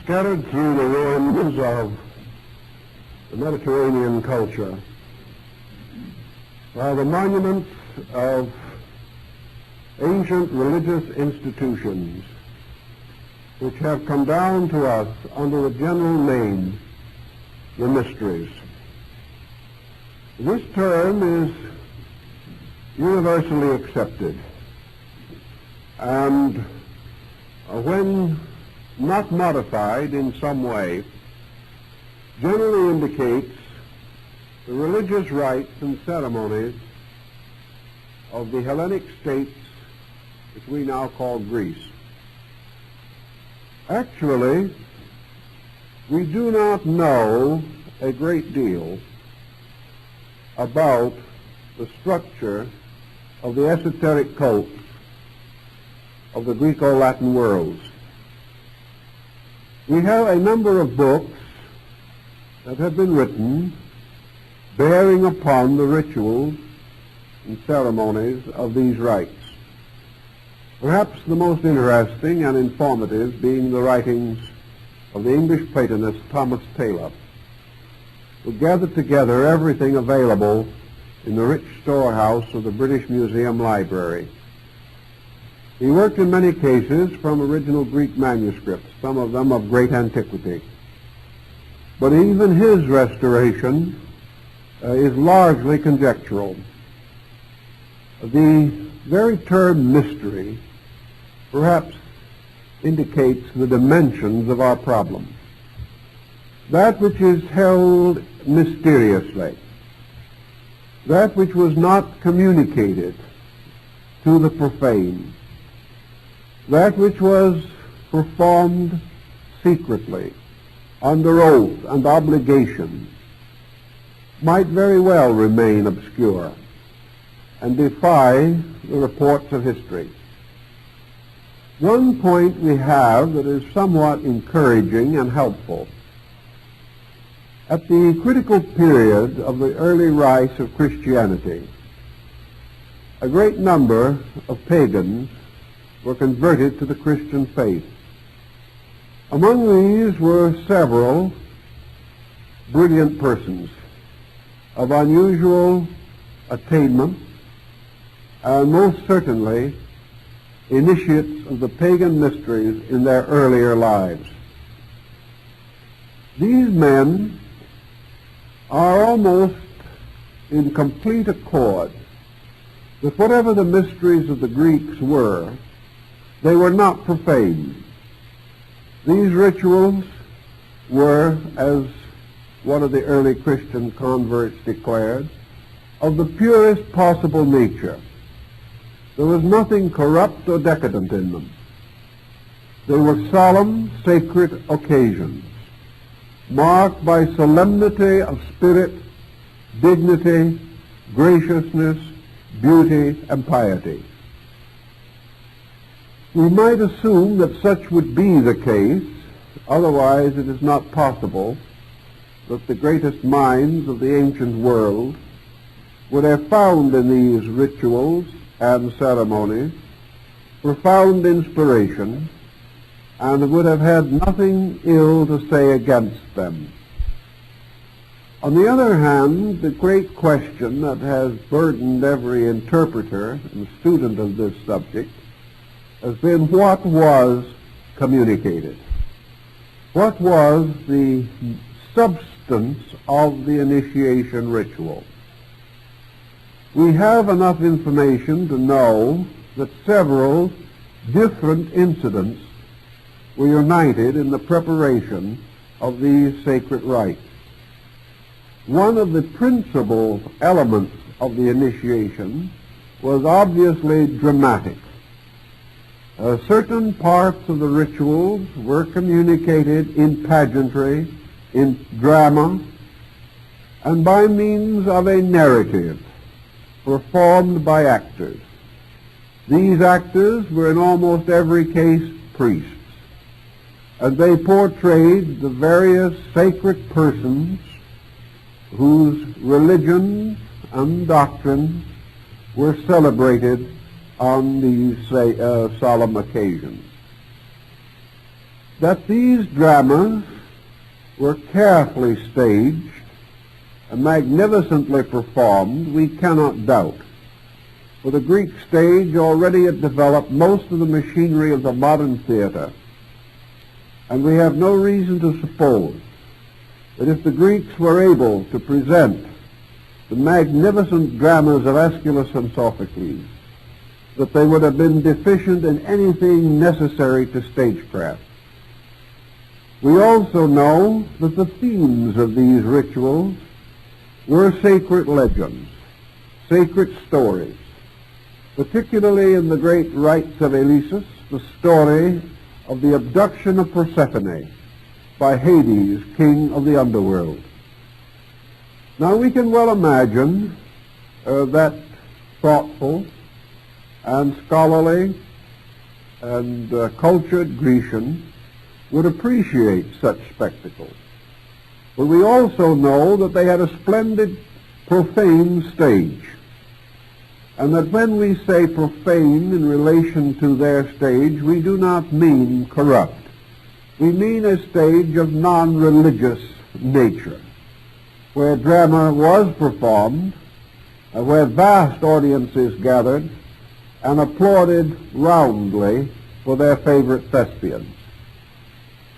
Scattered through the ruins of the Mediterranean culture are the monuments of ancient religious institutions which have come down to us under the general name, the mysteries. This term is universally accepted, and when not modified in some way, generally indicates the religious rites and ceremonies of the Hellenic states which we now call Greece. Actually, we do not know a great deal about the structure of the esoteric cults of the Greco-Latin worlds. We have a number of books that have been written bearing upon the rituals and ceremonies of these rites. Perhaps the most interesting and informative being the writings of the English Platonist Thomas Taylor, who gathered together everything available in the rich storehouse of the British Museum Library. He worked in many cases from original Greek manuscripts, some of them of great antiquity. But even his restoration is largely conjectural. The very term mystery perhaps indicates the dimensions of our problem. That which is held mysteriously, that which was not communicated to the profane, that which was performed secretly, under oath and obligation, might very well remain obscure and defy the reports of history. One point we have that is somewhat encouraging and helpful. At the critical period of the early rise of Christianity, a great number of pagans were converted to the Christian faith. Among these were several brilliant persons of unusual attainment, and most certainly initiates of the pagan mysteries in their earlier lives. These men are almost in complete accord with whatever the mysteries of the Greeks were. They were not profane. These rituals were, as one of the early Christian converts declared, of the purest possible nature. There was nothing corrupt or decadent in them. They were solemn, sacred occasions, marked by solemnity of spirit, dignity, graciousness, beauty, and piety. We might assume that such would be the case, otherwise it is not possible that the greatest minds of the ancient world would have found in these rituals and ceremonies profound inspiration and would have had nothing ill to say against them. On the other hand, the great question that has burdened every interpreter and student of this subject has been what was communicated. What was the substance of the initiation ritual? We have enough information to know that several different incidents were united in the preparation of these sacred rites. One of the principal elements of the initiation was obviously dramatic. Certain parts of the rituals were communicated in pageantry, in drama, and by means of a narrative performed by actors. These actors were in almost every case priests, and they portrayed the various sacred persons whose religions and doctrines were celebrated on these solemn occasions. That these dramas were carefully staged and magnificently performed, we cannot doubt. For the Greek stage already had developed most of the machinery of the modern theater, and we have no reason to suppose that if the Greeks were able to present the magnificent dramas of Aeschylus and Sophocles, that they would have been deficient in anything necessary to stagecraft. We also know that the themes of these rituals were sacred legends, sacred stories, particularly in the great rites of Eleusis, the story of the abduction of Persephone by Hades, king of the underworld. Now we can well imagine that thoughtful and scholarly and cultured Grecian would appreciate such spectacles. But we also know that they had a splendid profane stage, and that when we say profane in relation to their stage, we do not mean corrupt. We mean a stage of non-religious nature, where drama was performed, where vast audiences gathered and applauded roundly for their favorite thespians.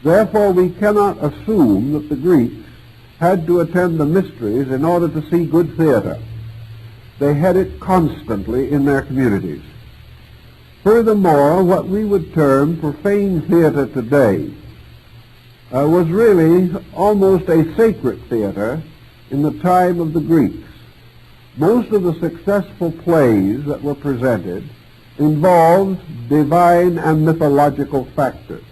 Therefore, we cannot assume that the Greeks had to attend the mysteries in order to see good theater. They had it constantly in their communities. Furthermore, what we would term profane theater today was really almost a sacred theater in the time of the Greeks. Most of the successful plays that were presented involved divine and mythological factors.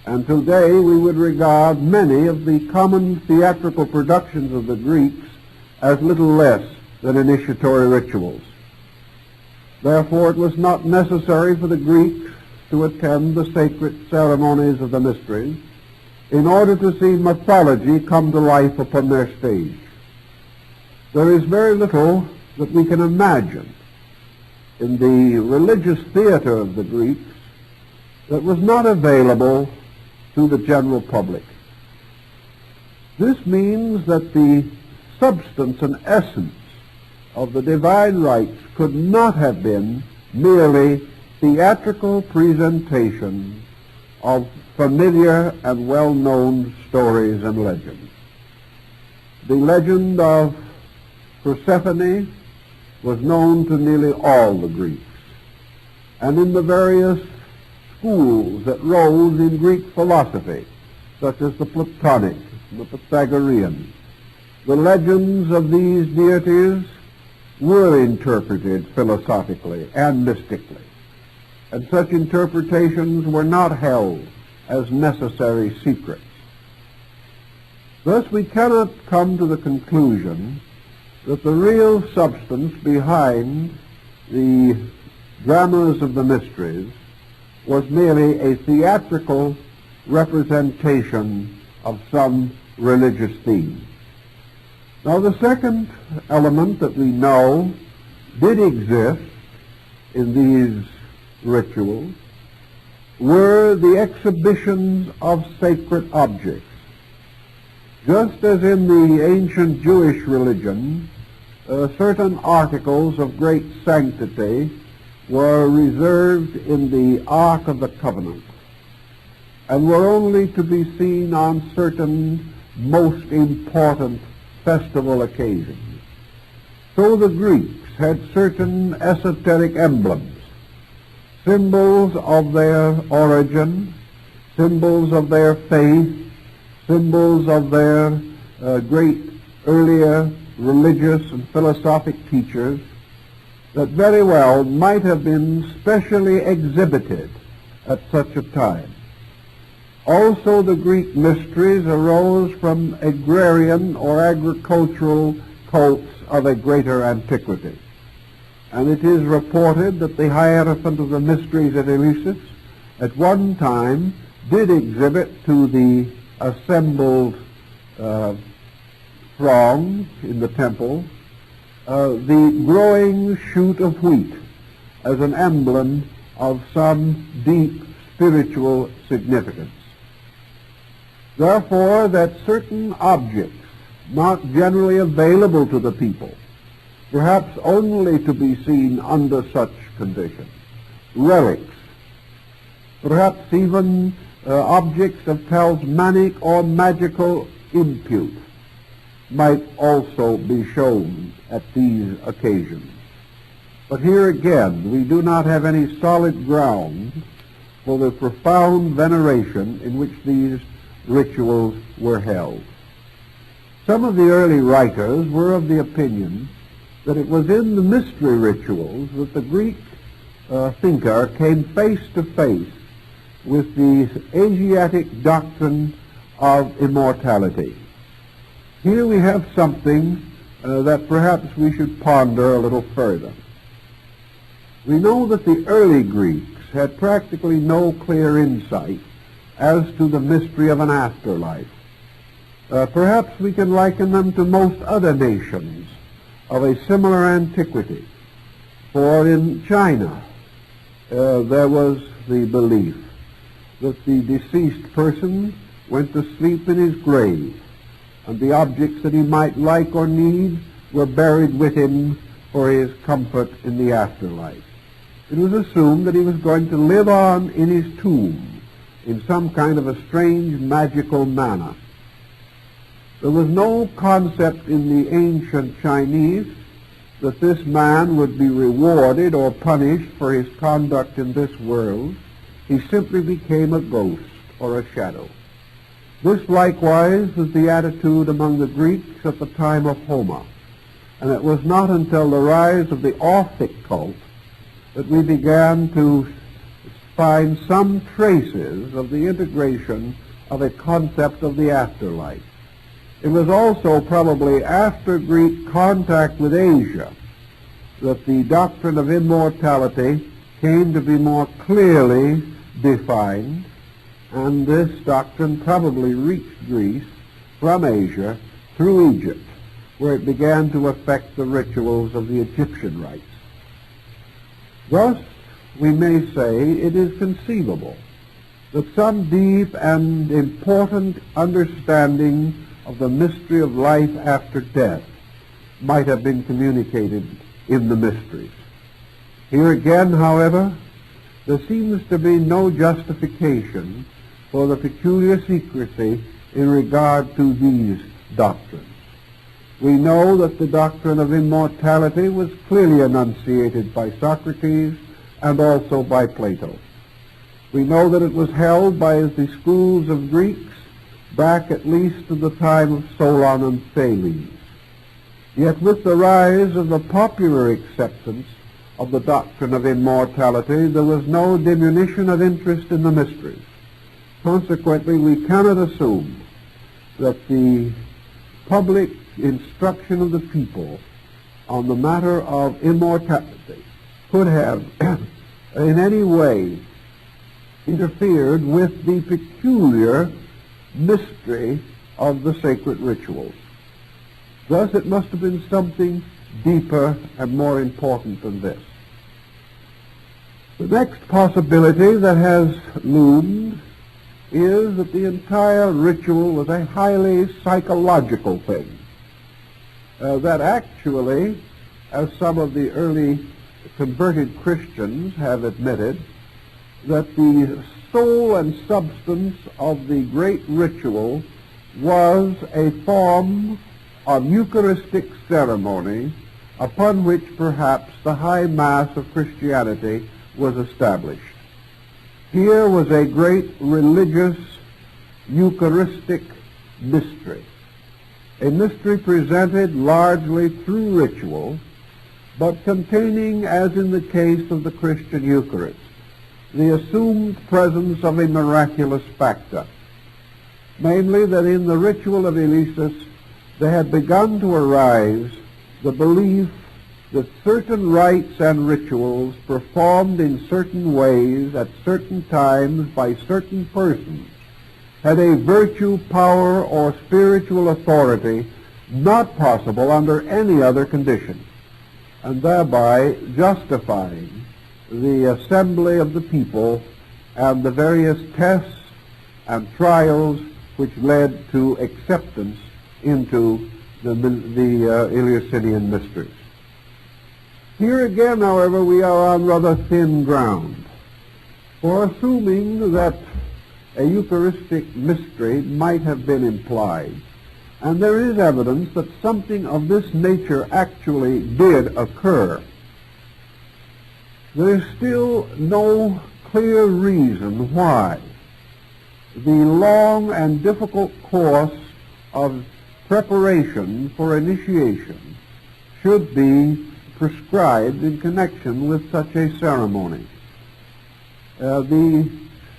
And today we would regard many of the common theatrical productions of the Greeks as little less than initiatory rituals. Therefore, it was not necessary for the Greeks to attend the sacred ceremonies of the mysteries in order to see mythology come to life upon their stage. There is very little that we can imagine in the religious theater of the Greeks that was not available to the general public. This means that the substance and essence of the divine rites could not have been merely theatrical presentation of familiar and well-known stories and legends. The legend of Persephone was known to nearly all the Greeks, and in the various schools that rose in Greek philosophy, such as the Platonic, the Pythagorean, the legends of these deities were interpreted philosophically and mystically, and such interpretations were not held as necessary secrets. Thus we cannot come to the conclusion that the real substance behind the dramas of the mysteries was merely a theatrical representation of some religious theme. Now, the second element that we know did exist in these rituals were the exhibitions of sacred objects. Just as in the ancient Jewish religion, certain articles of great sanctity were reserved in the Ark of the Covenant and were only to be seen on certain most important festival occasions. So the Greeks had certain esoteric emblems, symbols of their origin, symbols of their faith, symbols of their great earlier religious and philosophic teachers that very well might have been specially exhibited at such a time. Also, the Greek mysteries arose from agrarian or agricultural cults of a greater antiquity. And it is reported that the Hierophant of the Mysteries at Eleusis at one time did exhibit to the assembled throng in the temple the growing shoot of wheat as an emblem of some deep spiritual significance. Therefore, that certain objects, not generally available to the people, perhaps only to be seen under such conditions, relics, perhaps even objects of talismanic or magical impute, might also be shown at these occasions. But here again, we do not have any solid ground for the profound veneration in which these rituals were held. Some of the early writers were of the opinion that it was in the mystery rituals that the Greek thinker came face to face with the Asiatic doctrine of immortality. Here we have something that perhaps we should ponder a little further. We know that the early Greeks had practically no clear insight as to the mystery of an afterlife. Perhaps we can liken them to most other nations of a similar antiquity. For in China, there was the belief that the deceased person went to sleep in his grave, and the objects that he might like or need were buried with him for his comfort in the afterlife. It was assumed that he was going to live on in his tomb in some kind of a strange magical manner. There was no concept in the ancient Chinese that this man would be rewarded or punished for his conduct in this world. He simply became a ghost or a shadow. This likewise was the attitude among the Greeks at the time of Homer, and it was not until the rise of the Orphic cult that we began to find some traces of the integration of a concept of the afterlife. It was also probably after Greek contact with Asia that the doctrine of immortality came to be more clearly defined, and this doctrine probably reached Greece from Asia through Egypt, where it began to affect the rituals of the Egyptian rites. Thus, we may say it is conceivable that some deep and important understanding of the mystery of life after death might have been communicated in the mysteries. Here again, however, there seems to be no justification for the peculiar secrecy in regard to these doctrines. We know that the doctrine of immortality was clearly enunciated by Socrates and also by Plato. We know that it was held by the schools of Greeks back at least to the time of Solon and Thales. Yet with the rise of the popular acceptance of the doctrine of immortality, there was no diminution of interest in the mysteries. Consequently, we cannot assume that the public instruction of the people on the matter of immortality could have in any way interfered with the peculiar mystery of the sacred rituals. Thus, it must have been something deeper and more important than this. The next possibility that has loomed is that the entire ritual was a highly psychological thing. That actually, as some of the early converted Christians have admitted, that the soul and substance of the great ritual was a form of Eucharistic ceremony upon which perhaps the high mass of Christianity was established. Here was a great religious Eucharistic mystery, a mystery presented largely through ritual, but containing, as in the case of the Christian Eucharist, the assumed presence of a miraculous factor, namely that in the ritual of Eleusis there had begun to arise the belief that certain rites and rituals performed in certain ways at certain times by certain persons had a virtue, power, or spiritual authority not possible under any other condition, and thereby justifying the assembly of the people and the various tests and trials which led to acceptance into the Eleusinian mysteries. Here again, however, we are on rather thin ground. For assuming that a Eucharistic mystery might have been implied, and there is evidence that something of this nature actually did occur, there is still no clear reason why the long and difficult course of preparation for initiation should be prescribed in connection with such a ceremony. The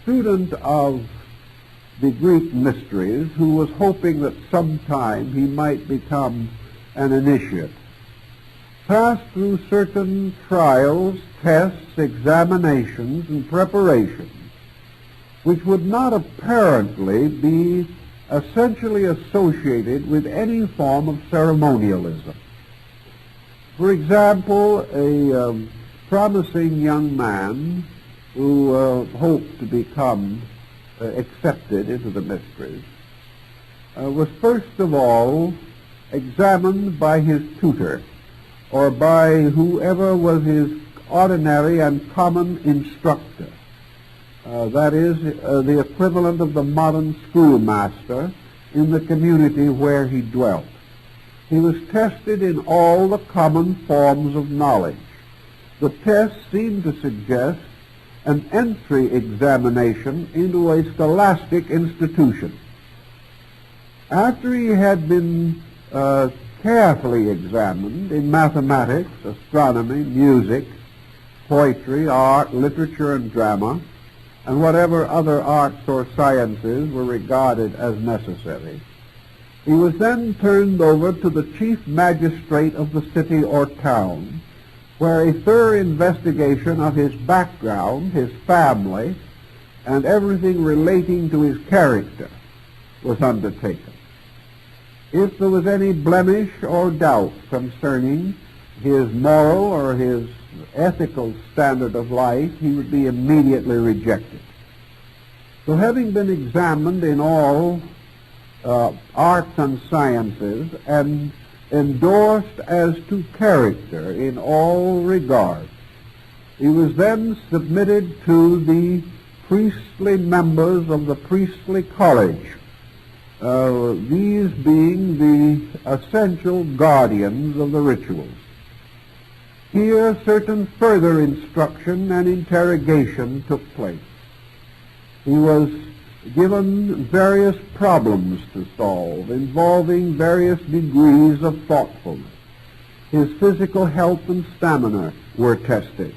student of the Greek mysteries, who was hoping that sometime he might become an initiate, passed through certain trials, tests, examinations, and preparations which would not apparently be essentially associated with any form of ceremonialism. For example, a promising young man who hoped to become accepted into the mysteries was first of all examined by his tutor, or by whoever was his ordinary and common instructor. That is, the equivalent of the modern schoolmaster in the community where he dwelt. He was tested in all the common forms of knowledge. The test seemed to suggest an entry examination into a scholastic institution. After he had been carefully examined in mathematics, astronomy, music, poetry, art, literature, and drama, and whatever other arts or sciences were regarded as necessary, he was then turned over to the chief magistrate of the city or town, where a thorough investigation of his background, his family, and everything relating to his character was undertaken. If there was any blemish or doubt concerning his moral or his ethical standard of life, he would be immediately rejected. So having been examined in all arts and sciences and endorsed as to character in all regards, he was then submitted to the priestly members of the priestly college, these being the essential guardians of the rituals. Here certain further instruction and interrogation took place. He was given various problems to solve involving various degrees of thoughtfulness. His physical health and stamina were tested.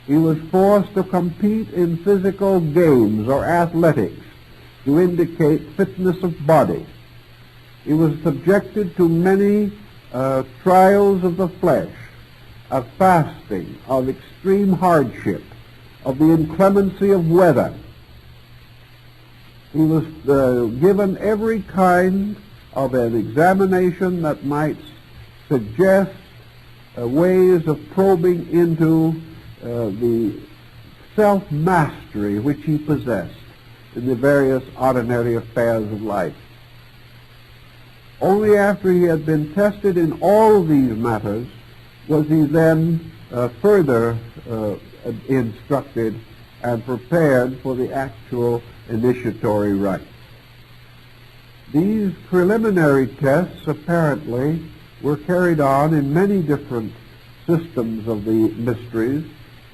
He was forced to compete in physical games or athletics to indicate fitness of body. He was subjected to many trials of the flesh, of fasting, of extreme hardship, of the inclemency of weather. He was given every kind of an examination that might suggest ways of probing into the self-mastery which he possessed in the various ordinary affairs of life. Only after he had been tested in all these matters was he then further instructed and prepared for the actual initiatory rites. These preliminary tests apparently were carried on in many different systems of the mysteries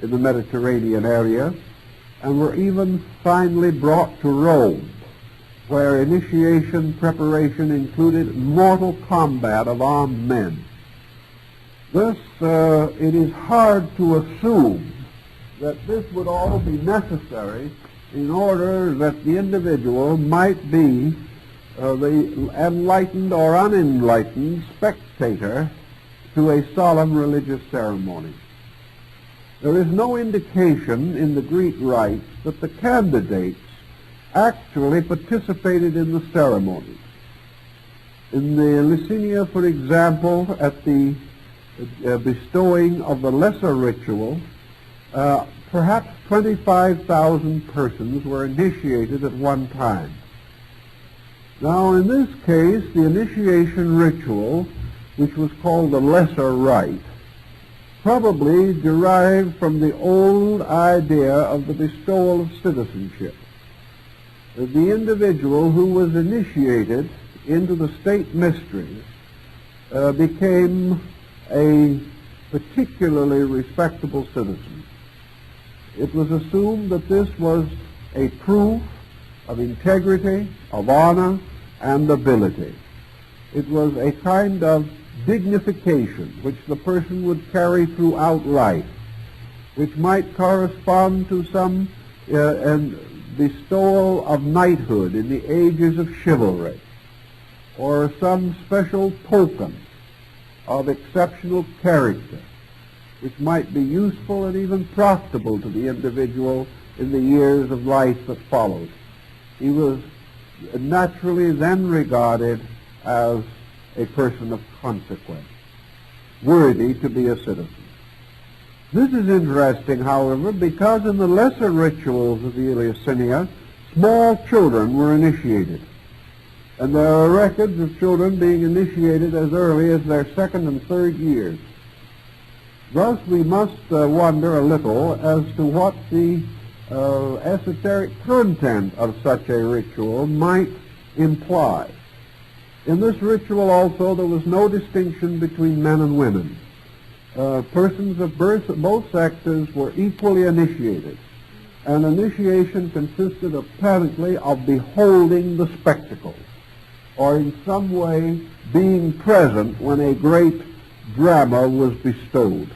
in the Mediterranean area, and were even finally brought to Rome, where initiation preparation included mortal combat of armed men. Thus, it is hard to assume that this would all be necessary in order that the individual might be the enlightened or unenlightened spectator to a solemn religious ceremony. There is no indication in the Greek rites that the candidates actually participated in the ceremony. In the Eleusinian, for example, at the bestowing of the lesser ritual, perhaps 25,000 persons were initiated at one time. Now, in this case, the initiation ritual, which was called the lesser rite, probably derived from the old idea of the bestowal of citizenship. The individual who was initiated into the state mysteries became a particularly respectable citizen. It was assumed that this was a proof of integrity, of honor, and ability. It was a kind of dignification which the person would carry throughout life, which might correspond to some bestowal of knighthood in the ages of chivalry, or some special token of exceptional character, which might be useful and even profitable to the individual in the years of life that followed. He was naturally then regarded as a person of consequence, worthy to be a citizen. This is interesting, however, because in the lesser rituals of the Eleusinian, small children were initiated. And there are records of children being initiated as early as their second and third years. Thus, we must wonder a little as to what the esoteric content of such a ritual might imply. In this ritual also there was no distinction between men and women. Persons of both sexes were equally initiated, and initiation consisted apparently of beholding the spectacle, or in some way being present when a great drama was bestowed.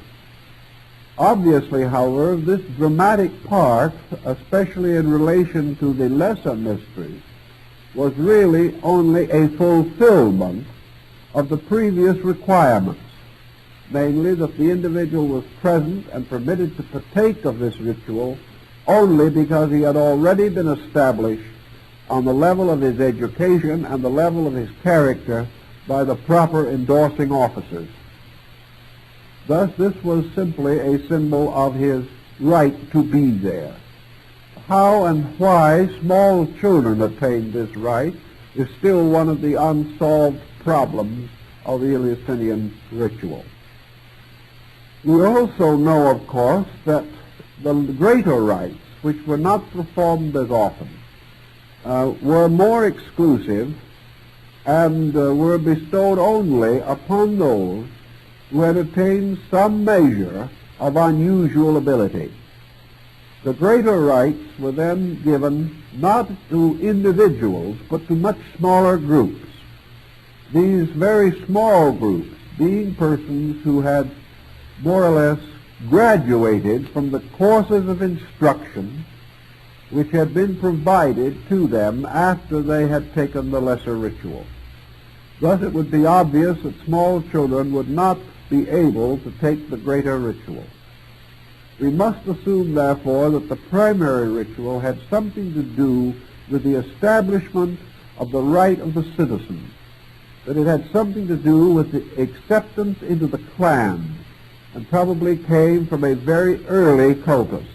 Obviously, however, this dramatic part, especially in relation to the lesser mysteries, was really only a fulfillment of the previous requirements, namely that the individual was present and permitted to partake of this ritual only because he had already been established on the level of his education and the level of his character by the proper endorsing officers. Thus, this was simply a symbol of his right to be there. How and why small children attained this right is still one of the unsolved problems of the Eleusinian ritual. We also know, of course, that the greater rites, which were not performed as often, were more exclusive and were bestowed only upon those who had attained some measure of unusual ability. The greater rites were then given not to individuals, but to much smaller groups. These very small groups being persons who had more or less graduated from the courses of instruction which had been provided to them after they had taken the lesser ritual. Thus it would be obvious that small children would not be able to take the greater ritual. We must assume, therefore, that the primary ritual had something to do with the establishment of the right of the citizen, that it had something to do with the acceptance into the clan, and probably came from a very early cultus,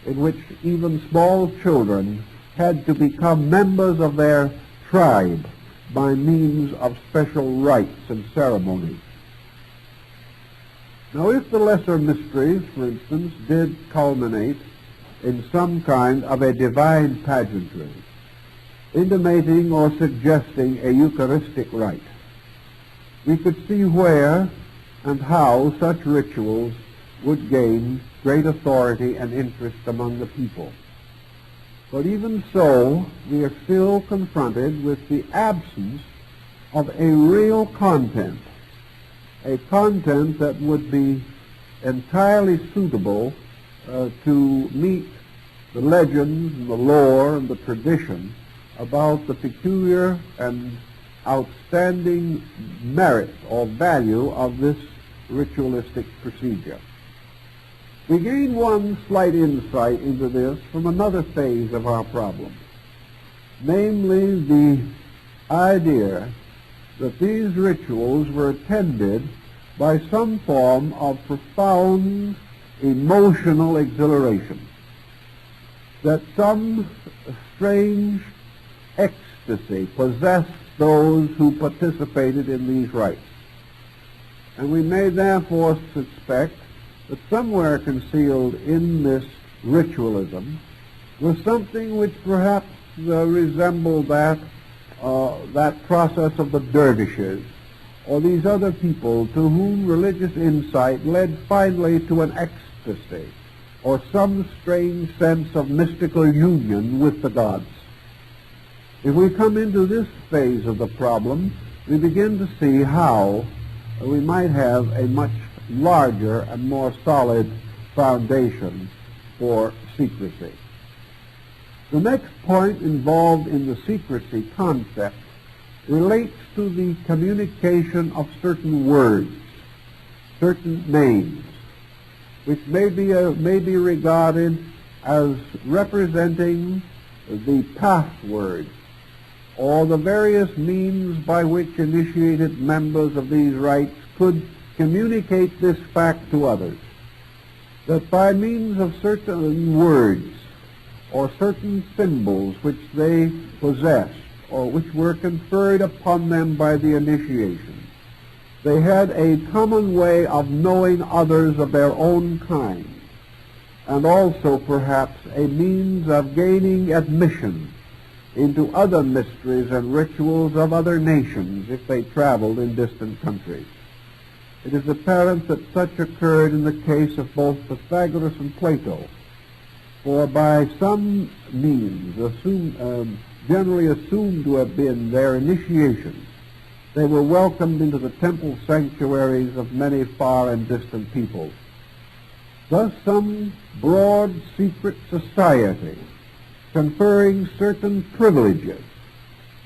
in which even small children had to become members of their tribe by means of special rites and ceremonies. Now, if the lesser mysteries, for instance, did culminate in some kind of a divine pageantry, intimating or suggesting a Eucharistic rite, we could see where and how such rituals would gain great authority and interest among the people. But even so, we are still confronted with the absence of a real content, a content that would be entirely suitable to meet the legends and the lore and the tradition about the peculiar and outstanding merit or value of this ritualistic procedure. We gain one slight insight into this from another phase of our problem, namely the idea that these rituals were attended by some form of profound emotional exhilaration, that some strange ecstasy possessed those who participated in these rites. And we may therefore suspect that somewhere concealed in this ritualism was something which perhaps resembled that process of the dervishes, or these other people to whom religious insight led finally to an ecstasy, or some strange sense of mystical union with the gods. If we come into this phase of the problem, we begin to see how we might have a much larger and more solid foundation for secrecy. The next point involved in the secrecy concept relates to the communication of certain words, certain names, which may be regarded as representing the password or the various means by which initiated members of these rites could communicate this fact to others, that by means of certain words or certain symbols which they possessed or which were conferred upon them by the initiation, they had a common way of knowing others of their own kind, and also perhaps a means of gaining admission into other mysteries and rituals of other nations if they traveled in distant countries. It is apparent that such occurred in the case of both Pythagoras and Plato, for by some means, generally assumed to have been their initiations, they were welcomed into the temple sanctuaries of many far and distant peoples. Thus some broad secret society conferring certain privileges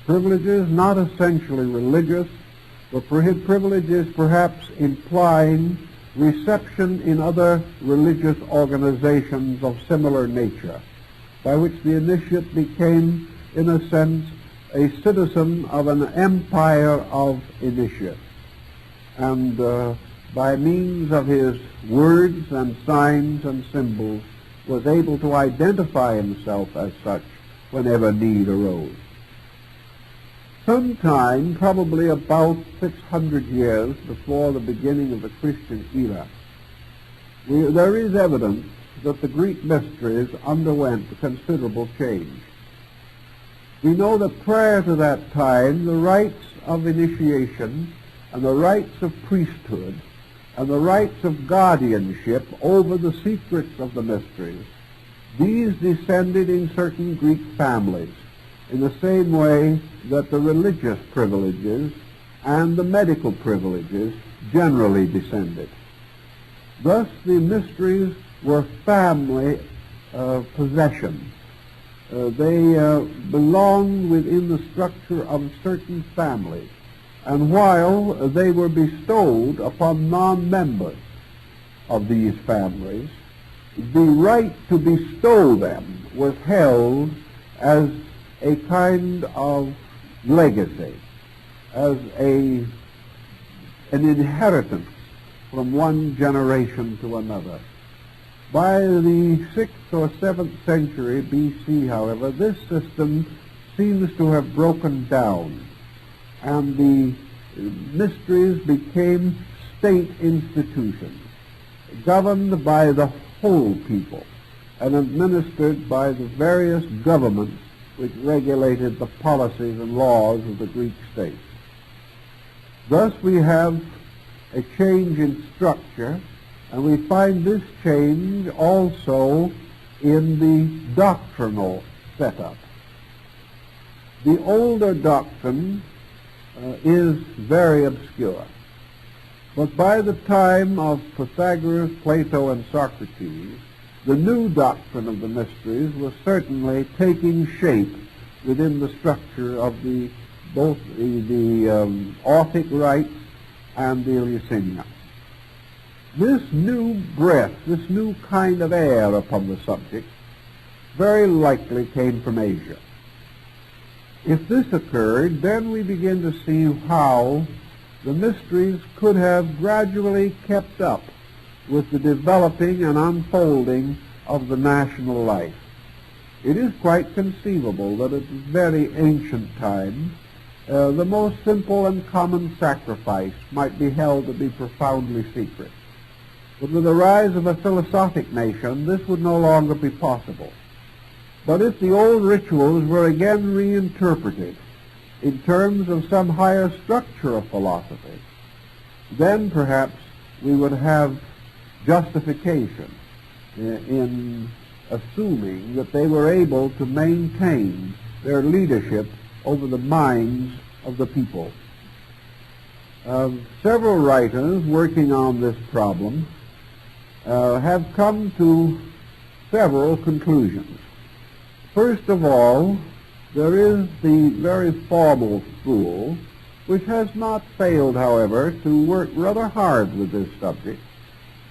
not essentially religious, but privileges perhaps implying reception in other religious organizations of similar nature, by which the initiate became, in a sense, a citizen of an empire of initiates, and by means of his words and signs and symbols was able to identify himself as such whenever need arose. Sometime, probably about 600 years before the beginning of the Christian era, there is evidence that the Greek mysteries underwent a considerable change. We know that prior to that time, the rites of initiation and the rites of priesthood and the rights of guardianship over the secrets of the mysteries, these descended in certain Greek families in the same way that the religious privileges and the medical privileges generally descended. Thus the mysteries were family possessions. They belonged within the structure of certain families. And while they were bestowed upon non-members of these families, the right to bestow them was held as a kind of legacy, as an inheritance from one generation to another. By the 6th or 7th century B.C., however, this system seems to have broken down, and the mysteries became state institutions, governed by the whole people and administered by the various governments which regulated the policies and laws of the Greek state. Thus we have a change in structure, and we find this change also in the doctrinal setup. The older doctrine is very obscure. But by the time of Pythagoras, Plato, and Socrates, the new doctrine of the mysteries was certainly taking shape within the structure of both the Orphic rites and the Eleusinian. This new breath, this new kind of air upon the subject, very likely came from Asia. If this occurred, then we begin to see how the mysteries could have gradually kept up with the developing and unfolding of the national life. it is quite conceivable that at very ancient times the most simple and common sacrifice might be held to be profoundly secret. But with the rise of a philosophic nation, this would no longer be possible. But if the old rituals were again reinterpreted in terms of some higher structure of philosophy, then perhaps we would have justification in assuming that they were able to maintain their leadership over the minds of the people. Several writers working on this problem have come to several conclusions. First of all, there is the very formal school, which has not failed, however, to work rather hard with this subject,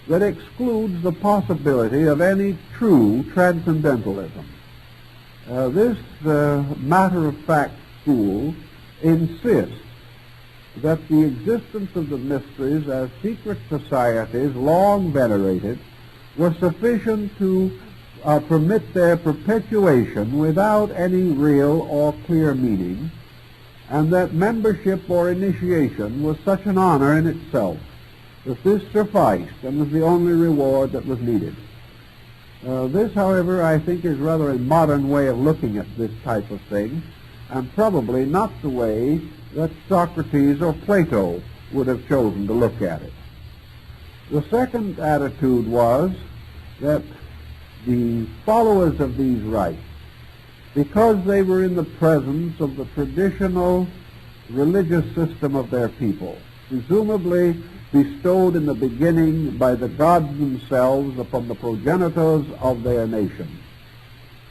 that excludes the possibility of any true transcendentalism. This matter-of-fact school insists that the existence of the mysteries as secret societies long venerated was sufficient to permit their perpetuation without any real or clear meaning, and that membership or initiation was such an honor in itself that this sufficed and was the only reward that was needed. This, however, I think is rather a modern way of looking at this type of thing, and probably not the way that Socrates or Plato would have chosen to look at it. The second attitude was that the followers of these rites, because they were in the presence of the traditional religious system of their people, presumably bestowed in the beginning by the gods themselves upon the progenitors of their nation,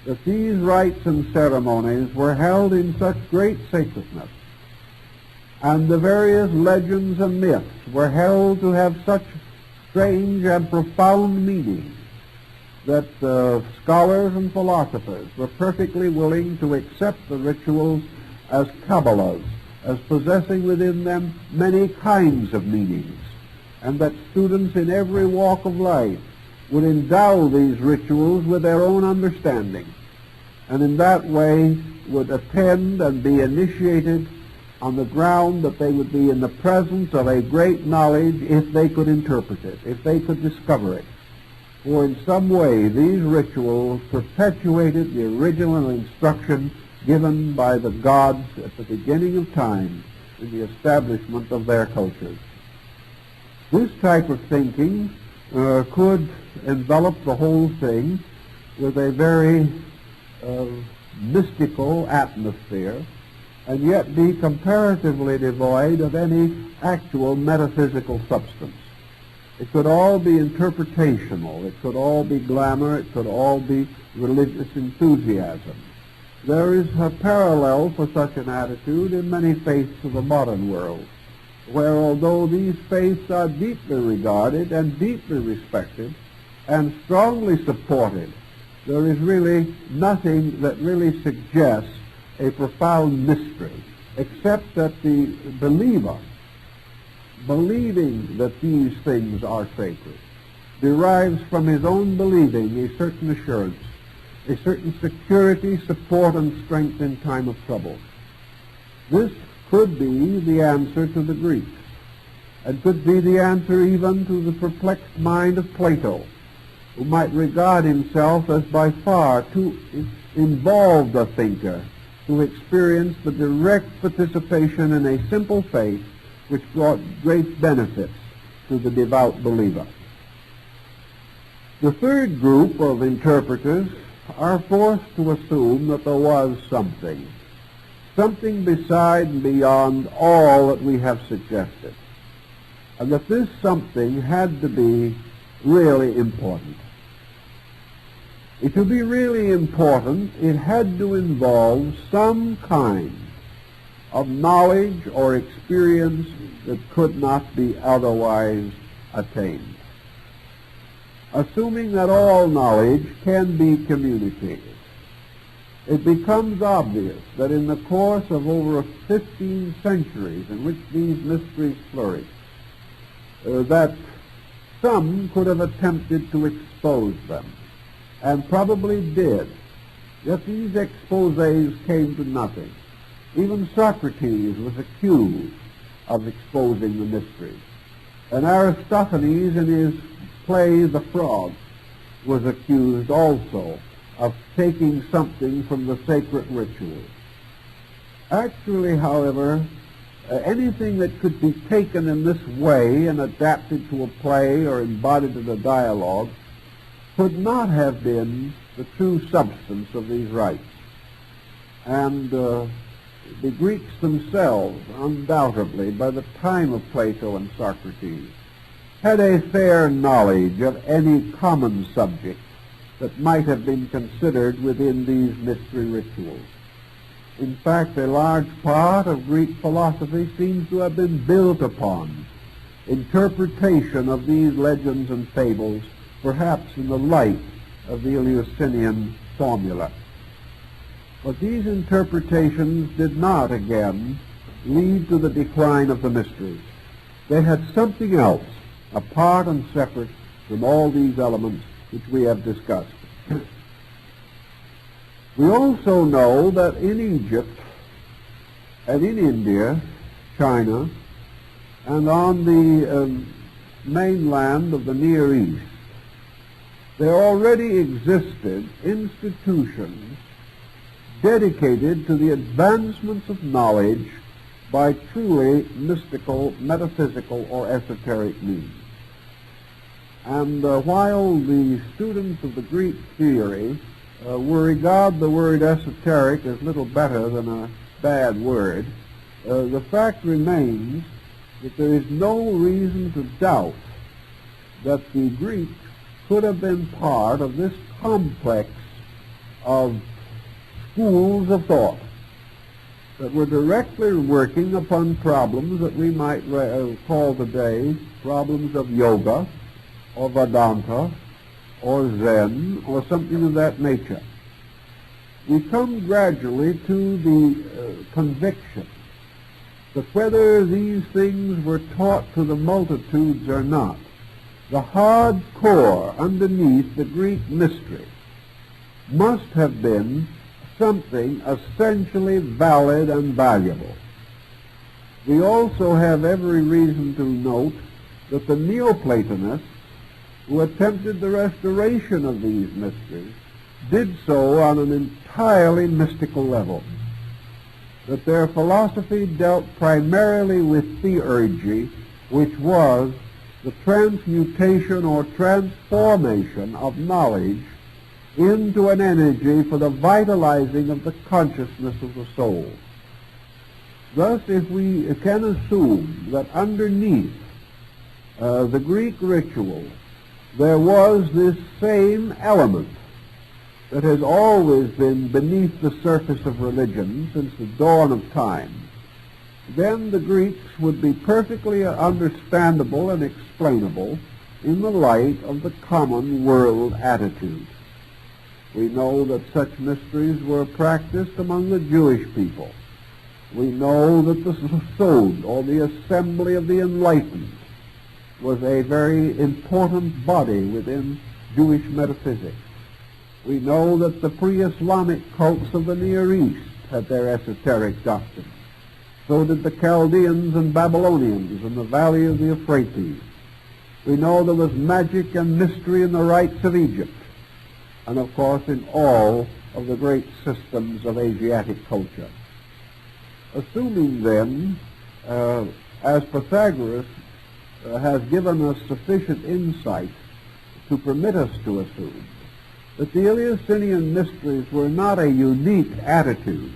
that these rites and ceremonies were held in such great sacredness, and the various legends and myths were held to have such strange and profound meaning, that scholars and philosophers were perfectly willing to accept the rituals as Kabbalahs, as possessing within them many kinds of meanings, and that students in every walk of life would endow these rituals with their own understanding, and in that way would attend and be initiated on the ground that they would be in the presence of a great knowledge if they could interpret it, if they could discover it. For in some way these rituals perpetuated the original instruction given by the gods at the beginning of time in the establishment of their cultures. This type of thinking could envelop the whole thing with a very mystical atmosphere, and yet be comparatively devoid of any actual metaphysical substance. It could all be interpretational, it could all be glamour, it could all be religious enthusiasm. There is a parallel for such an attitude in many faiths of the modern world, where although these faiths are deeply regarded and deeply respected and strongly supported, there is really nothing that really suggests a profound mystery, except that the believer, believing that these things are sacred, derives from his own believing a certain assurance, a certain security, support, and strength in time of trouble. This could be the answer to the Greeks, and could be the answer even to the perplexed mind of Plato, who might regard himself as by far too involved a thinker to experience the direct participation in a simple faith which brought great benefits to the devout believer. The third group of interpreters are forced to assume that there was something beside and beyond all that we have suggested, and that this something had to be really important. To be really important, it had to involve some kind of knowledge or experience that could not be otherwise attained. Assuming that all knowledge can be communicated, it becomes obvious that in the course of over 15 centuries in which these mysteries flourished, that some could have attempted to expose them, and probably did, Yet these exposés came to nothing. Even Socrates was accused of exposing the mysteries. And Aristophanes, in his play The Frog, was accused also of taking something from the sacred rituals. Actually, however, anything that could be taken in this way and adapted to a play or embodied in a dialogue could not have been the true substance of these rites. And the Greeks themselves, undoubtedly, by the time of Plato and Socrates, had a fair knowledge of any common subject that might have been considered within these mystery rituals. In fact, a large part of Greek philosophy seems to have been built upon interpretation of these legends and fables, perhaps in the light of the Eleusinian formula. But these interpretations did not, again, lead to the decline of the mysteries. They had something else, apart and separate from all these elements which we have discussed. We also know that in Egypt and in India, China, and on the mainland of the Near East, there already existed institutions dedicated to the advancements of knowledge by truly mystical, metaphysical, or esoteric means. And while the students of the Greek theory will regard the word esoteric as little better than a bad word, the fact remains that there is no reason to doubt that the Greeks could have been part of this complex of schools of thought that were directly working upon problems that we might call today problems of yoga or Vedanta or Zen or something of that nature. We come gradually to the conviction that whether these things were taught to the multitudes or not, the hard core underneath the Greek mystery must have been something essentially valid and valuable. We also have every reason to note that the Neoplatonists who attempted the restoration of these mysteries did so on an entirely mystical level, that their philosophy dealt primarily with theurgy, which was the transmutation or transformation of knowledge into an energy for the vitalizing of the consciousness of the soul. Thus, if we can assume that underneath the Greek ritual there was this same element that has always been beneath the surface of religion since the dawn of time, then the Greeks would be perfectly understandable and explainable in the light of the common world attitude. We know that such mysteries were practiced among the Jewish people. We know that the Sod, or the Assembly of the Enlightened, was a very important body within Jewish metaphysics. We know that the pre-Islamic cults of the Near East had their esoteric doctrines. So did the Chaldeans and Babylonians in the valley of the Euphrates. We know there was magic and mystery in the rites of Egypt, and of course in all of the great systems of Asiatic culture. Assuming then, as Pythagoras has given us sufficient insight to permit us to assume that the Eleusinian mysteries were not a unique attitude,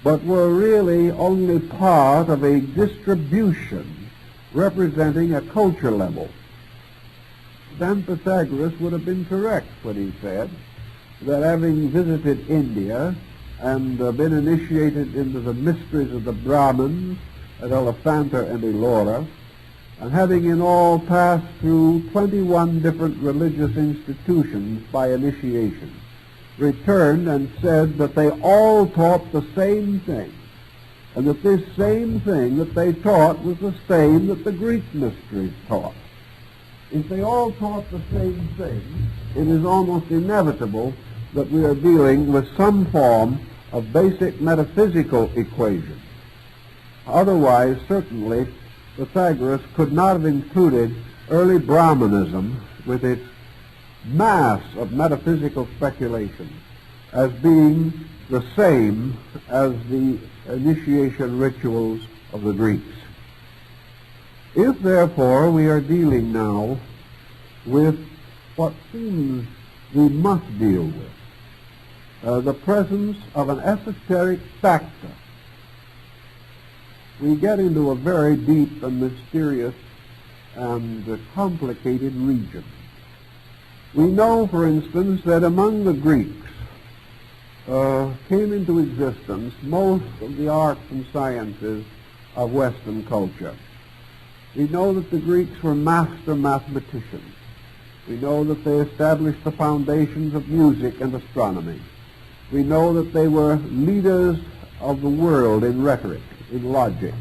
but were really only part of a distribution representing a culture level, then Pythagoras would have been correct when he said that having visited India and been initiated into the mysteries of the Brahmins at Elephanta and Ellora, and having in all passed through 21 different religious institutions by initiation, returned and said that they all taught the same thing, and that this same thing that they taught was the same that the Greek mysteries taught. If they all taught the same thing, it is almost inevitable that we are dealing with some form of basic metaphysical equation. Otherwise, certainly, Pythagoras could not have included early Brahmanism with its mass of metaphysical speculation as being the same as the initiation rituals of the Greeks. If, therefore, we are dealing now with what seems we must deal with, the presence of an esoteric factor, we get into a very deep and mysterious and complicated region. We know, for instance, that among the Greeks came into existence most of the arts and sciences of Western culture. We know that the Greeks were master mathematicians. We know that they established the foundations of music and astronomy. We know that they were leaders of the world in rhetoric, in logic,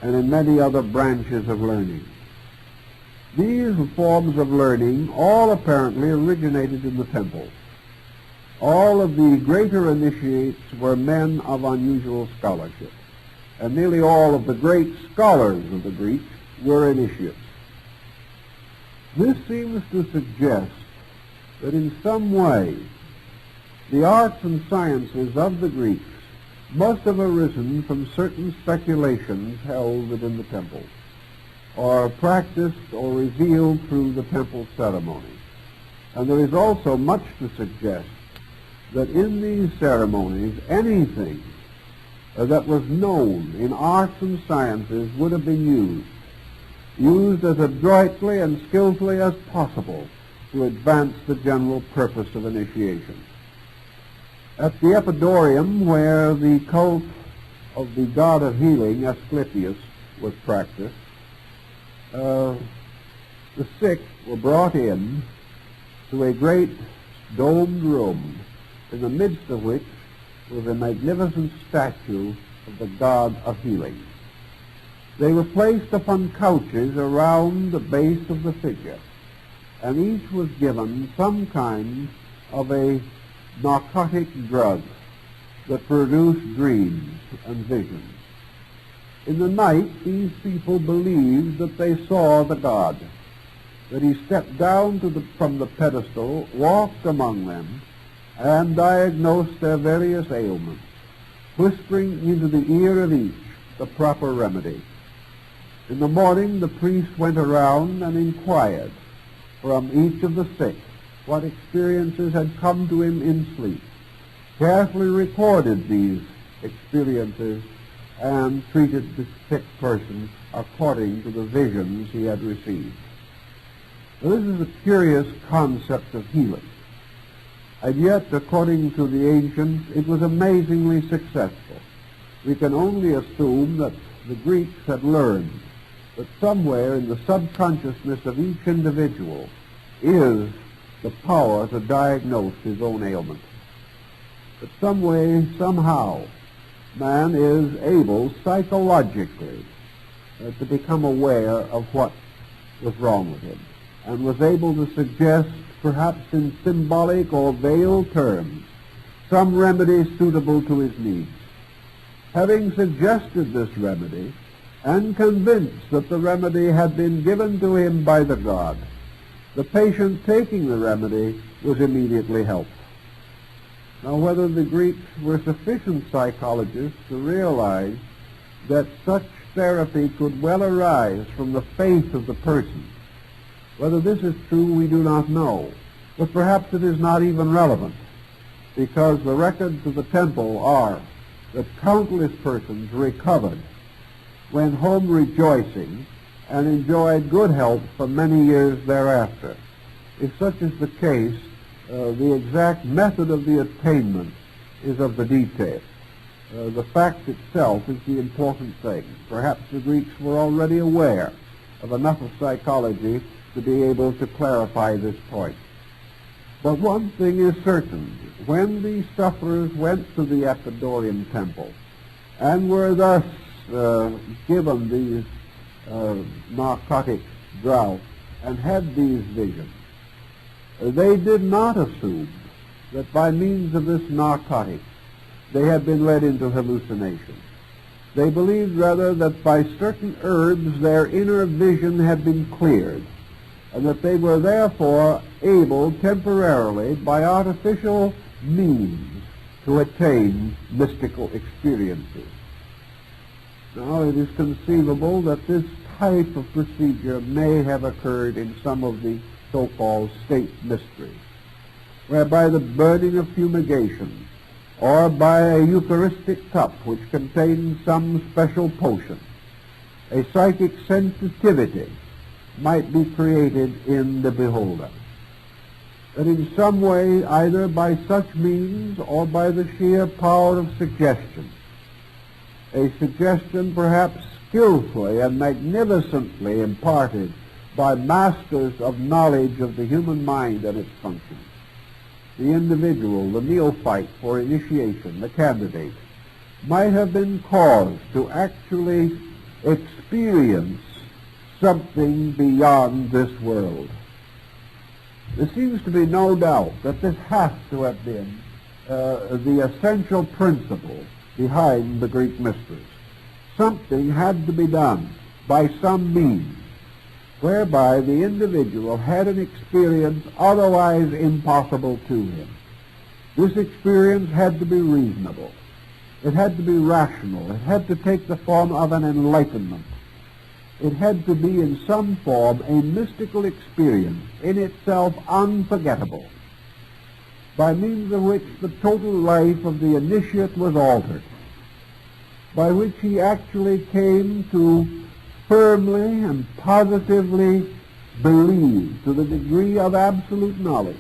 and in many other branches of learning. These forms of learning all apparently originated in the temple. All of the greater initiates were men of unusual scholarship, and nearly all of the great scholars of the Greeks were initiates. This seems to suggest that in some way the arts and sciences of the Greeks must have arisen from certain speculations held within the temple, or practiced or revealed through the temple ceremony. And there is also much to suggest that in these ceremonies anything that was known in arts and sciences would have been used as adroitly and skillfully as possible to advance the general purpose of initiation. At the Epidorium, where the cult of the god of healing, Asclepius, was practiced, the sick were brought in to a great domed room, in the midst of which was a magnificent statue of the god of healing. They were placed upon couches around the base of the figure, and each was given some kind of a narcotic drug that produced dreams and visions. In the night, these people believed that they saw the god, that he stepped down from the pedestal, walked among them, and diagnosed their various ailments, whispering into the ear of each the proper remedy. In the morning, the priest went around and inquired from each of the sick what experiences had come to him in sleep, carefully recorded these experiences, and treated the sick person according to the visions he had received. Now, this is a curious concept of healing. And yet, according to the ancients, it was amazingly successful. We can only assume that the Greeks had learned that somewhere in the subconsciousness of each individual is the power to diagnose his own ailment. That some way, somehow, man is able psychologically to become aware of what was wrong with him, and was able to suggest, perhaps in symbolic or veiled terms, some remedy suitable to his needs. Having suggested this remedy, and convinced that the remedy had been given to him by the god, the patient taking the remedy was immediately helped. Now, whether the Greeks were sufficient psychologists to realize that such therapy could well arise from the faith of the person, whether this is true, we do not know. But perhaps it is not even relevant, because the records of the temple are that countless persons recovered, went home rejoicing, and enjoyed good health for many years thereafter. If such is the case, the exact method of the attainment is of the detail. The fact itself is the important thing. Perhaps the Greeks were already aware of enough of psychology to be able to clarify this point. But one thing is certain. When these sufferers went to the Epidorium temple and were thus given these narcotic draughts and had these visions, they did not assume that by means of this narcotic they had been led into hallucination. They believed rather that by certain herbs their inner vision had been cleared, and that they were therefore able temporarily, by artificial means, to attain mystical experiences. Now, it is conceivable that this type of procedure may have occurred in some of the so-called state mysteries, whereby the burning of fumigation, or by a Eucharistic cup which contains some special potion, a psychic sensitivity might be created in the beholder. That in some way, either by such means or by the sheer power of suggestion, a suggestion perhaps skillfully and magnificently imparted by masters of knowledge of the human mind and its functions, the individual, the neophyte for initiation, the candidate, might have been caused to actually experience something beyond this world. There seems to be no doubt that this has to have been the essential principle behind the Greek mysteries. Something had to be done by some means whereby the individual had an experience otherwise impossible to him. This experience had to be reasonable. It had to be rational. It had to take the form of an enlightenment. It had to be in some form a mystical experience, in itself unforgettable, by means of which the total life of the initiate was altered, by which he actually came to firmly and positively believe, to the degree of absolute knowledge,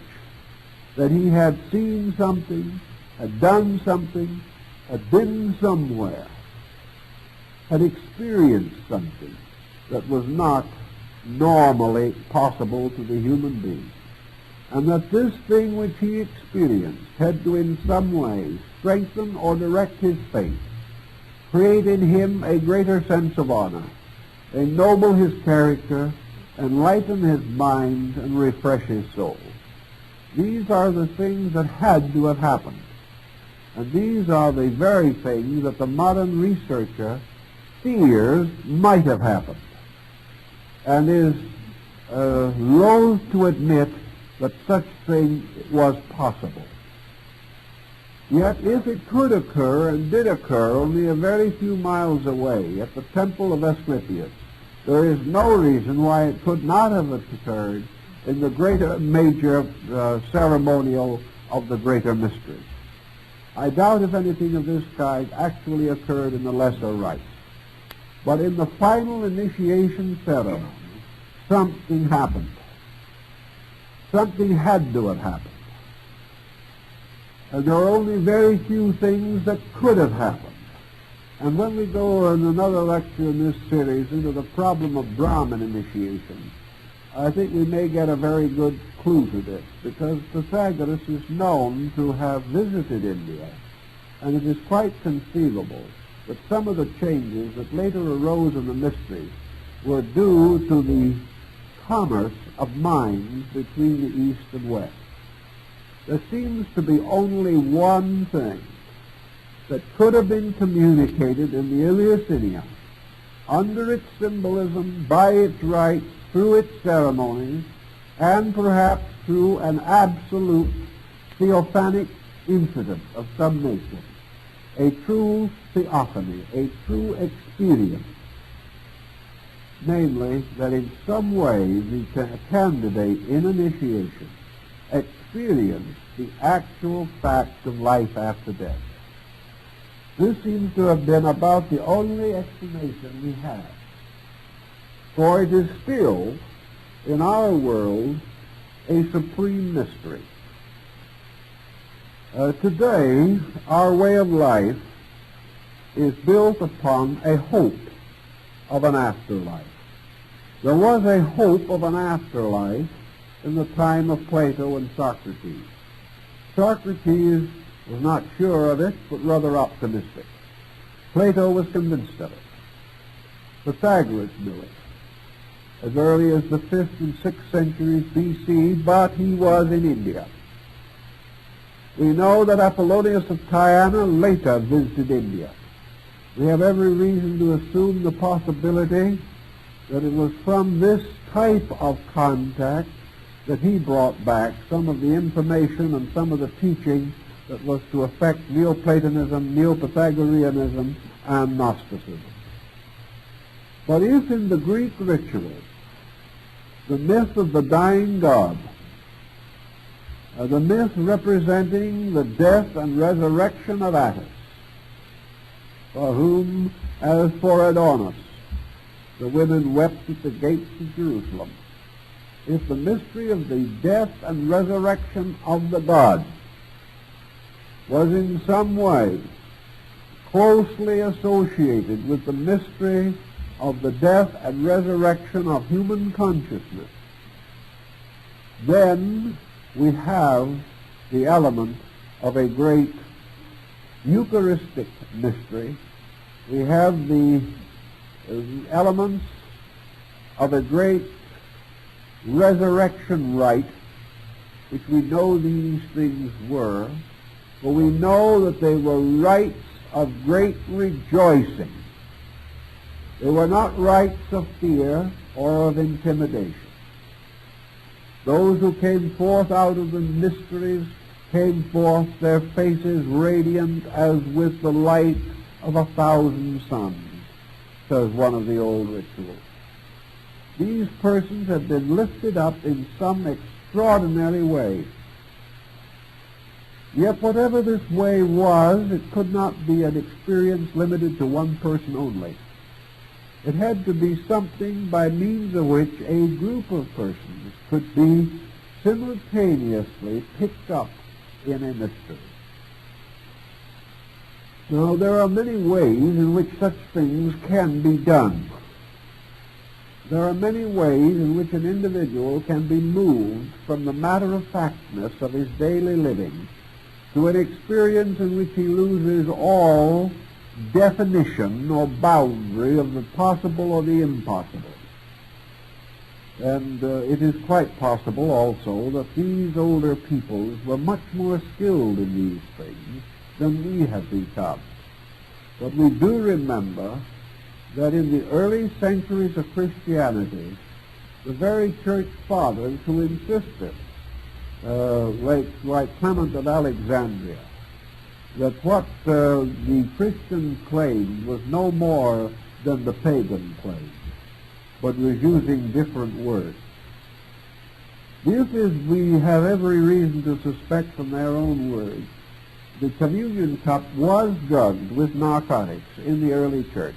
that he had seen something, had done something, had been somewhere, had experienced something that was not normally possible to the human being, and that this thing which he experienced had to in some way strengthen or direct his faith, create in him a greater sense of honor, ennoble his character, enlighten his mind, and refresh his soul. These are the things that had to have happened. And these are the very things that the modern researcher fears might have happened, and is loath to admit that such thing was possible. Yet if it could occur, and did occur only a very few miles away at the temple of Asclepius, there is no reason why it could not have occurred in the greater major ceremonial of the greater mysteries. I doubt if anything of this kind actually occurred in the lesser rites. But in the final initiation ceremony, something happened. Something had to have happened. And there are only very few things that could have happened. And when we go in another lecture in this series into the problem of Brahman initiation, I think we may get a very good clue to this, because Pythagoras is known to have visited India, and it is quite conceivable that some of the changes that later arose in the mysteries were due to the commerce of minds between the East and West. There seems to be only one thing that could have been communicated in the Eleusinium, under its symbolism, by its rites, through its ceremonies, and perhaps through an absolute theophanic incident of some nature, a true theophany, a true experience, namely that in some way the candidate in initiation experienced the actual fact of life after death. This seems to have been about the only explanation we have. For it is still, in our world, a supreme mystery. Today, our way of life is built upon a hope of an afterlife. There was a hope of an afterlife in the time of Plato and Socrates. Socrates was not sure of it, but rather optimistic. Plato was convinced of it. Pythagoras knew it as early as the 5th and 6th centuries B.C., but he was in India. We know that Apollonius of Tyana later visited India. We have every reason to assume the possibility that it was from this type of contact that he brought back some of the information and some of the teaching that was to affect Neoplatonism, Neopythagoreanism, and Gnosticism. But if in the Greek rituals, the myth of the dying god, the myth representing the death and resurrection of Attis, for whom, as for Adonis, the women wept at the gates of Jerusalem, if the mystery of the death and resurrection of the god was in some way closely associated with the mystery of the death and resurrection of human consciousness, then we have the element of a great Eucharistic mystery. We have the elements of a great resurrection rite, which we know these things were, but we know that they were rites of great rejoicing. They were not rites of fear or of intimidation. Those who came forth out of the mysteries came forth, their faces radiant as with the light of 1,000 suns, says one of the old rituals. These persons have been lifted up in some extraordinary way. Yet whatever this way was, it could not be an experience limited to one person only. It had to be something by means of which a group of persons could be simultaneously picked up in a mystery. Now, there are many ways in which such things can be done. There are many ways in which an individual can be moved from the matter-of-factness of his daily living to an experience in which he loses all definition or boundary of the possible or the impossible. And it is quite possible also that these older peoples were much more skilled in these things than we have become. But we do remember that in the early centuries of Christianity, the very church fathers who insisted, like Clement of Alexandria, that what the Christian claimed was no more than the pagan claimed, but was using different words. If, as we have every reason to suspect from their own words, the communion cup was drugged with narcotics in the early church,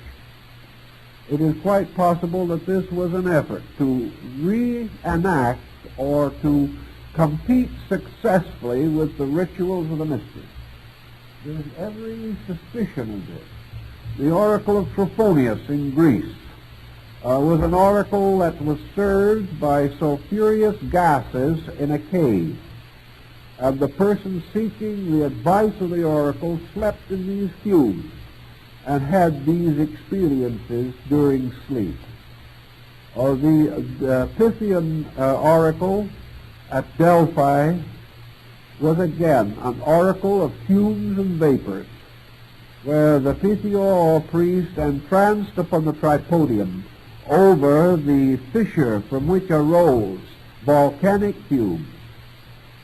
it is quite possible that this was an effort to reenact or to compete successfully with the rituals of the mysteries. There is every suspicion of this. The oracle of Trophonius in Greece was an oracle that was served by sulphurous gases in a cave. And the person seeking the advice of the oracle slept in these fumes and had these experiences during sleep. Or the Pythian oracle at Delphi was again an oracle of fumes and vapors, where the Pythior or priest entranced upon the tripodium over the fissure from which arose volcanic fumes,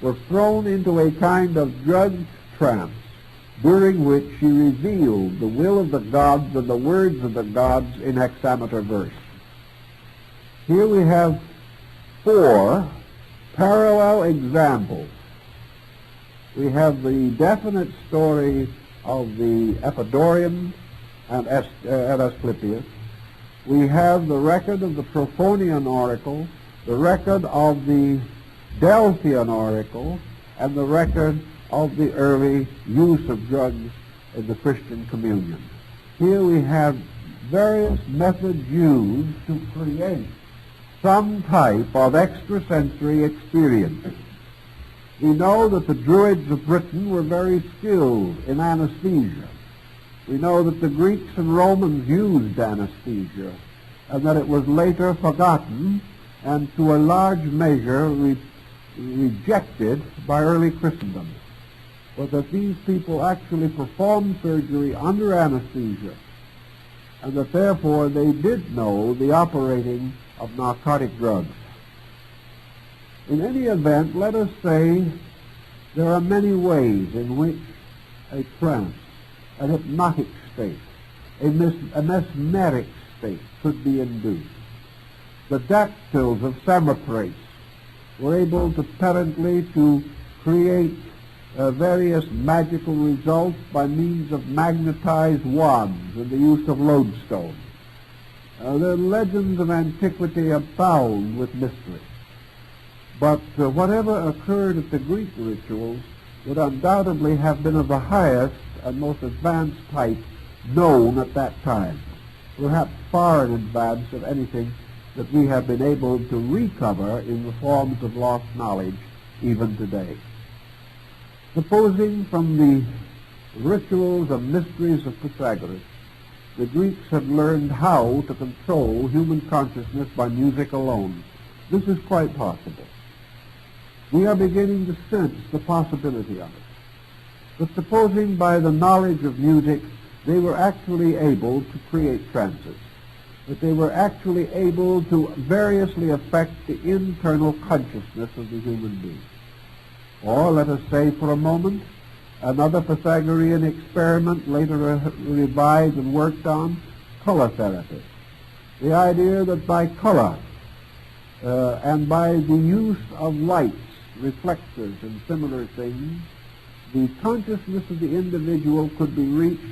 was thrown into a kind of drugged trance, during which she revealed the will of the gods and the words of the gods in hexameter verse. Here we have 4 parallel examples. We have the definite story of the Epidaurian and Asclepius. We have the record of the Trophonian oracle, the record of the Delphian oracle, and the record of the early use of drugs in the Christian communion. Here we have various methods used to create some type of extrasensory experience. We know that the Druids of Britain were very skilled in anesthesia. We know that the Greeks and Romans used anesthesia, and that it was later forgotten and to a large measure rejected by early Christendom. was that these people actually performed surgery under anesthesia, and that therefore they did know the operating of narcotic drugs. In any event, let us say there are many ways in which a trance, a hypnotic state, a mesmeric state could be induced. The dactyls of Samothrace were able apparently to create various magical results by means of magnetized wands and the use of lodestone. The legends of antiquity abound with mystery. But whatever occurred at the Greek rituals would undoubtedly have been of the highest and most advanced type known at that time, perhaps far in advance of anything that we have been able to recover in the forms of lost knowledge even today. Supposing from the rituals and mysteries of Pythagoras, the Greeks had learned how to control human consciousness by music alone. This is quite possible. We are beginning to sense the possibility of it. But supposing by the knowledge of music they were actually able to create trances, that they were actually able to variously affect the internal consciousness of the human being. Or let us say for a moment, another Pythagorean experiment later revived and worked on, color therapy. The idea that by color and by the use of lights, reflectors, and similar things, the consciousness of the individual could be reached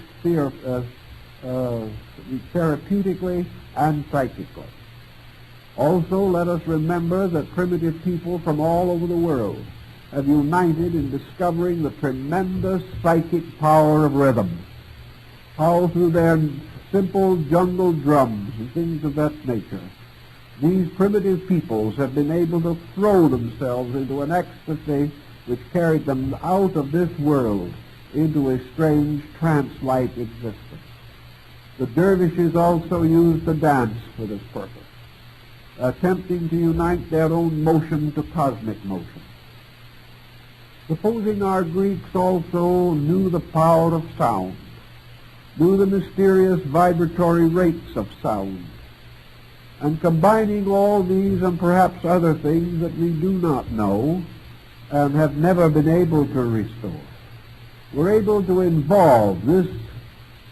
therapeutically and psychically. Also, let us remember that primitive people from all over the world have united in discovering the tremendous psychic power of rhythm, how through their simple jungle drums and things of that nature, these primitive peoples have been able to throw themselves into an ecstasy which carried them out of this world into a strange trance-like existence. The dervishes also used the dance for this purpose, attempting to unite their own motion to cosmic motion. Supposing our Greeks also knew the power of sound, knew the mysterious vibratory rates of sound, and combining all these and perhaps other things that we do not know and have never been able to restore, we're able to involve this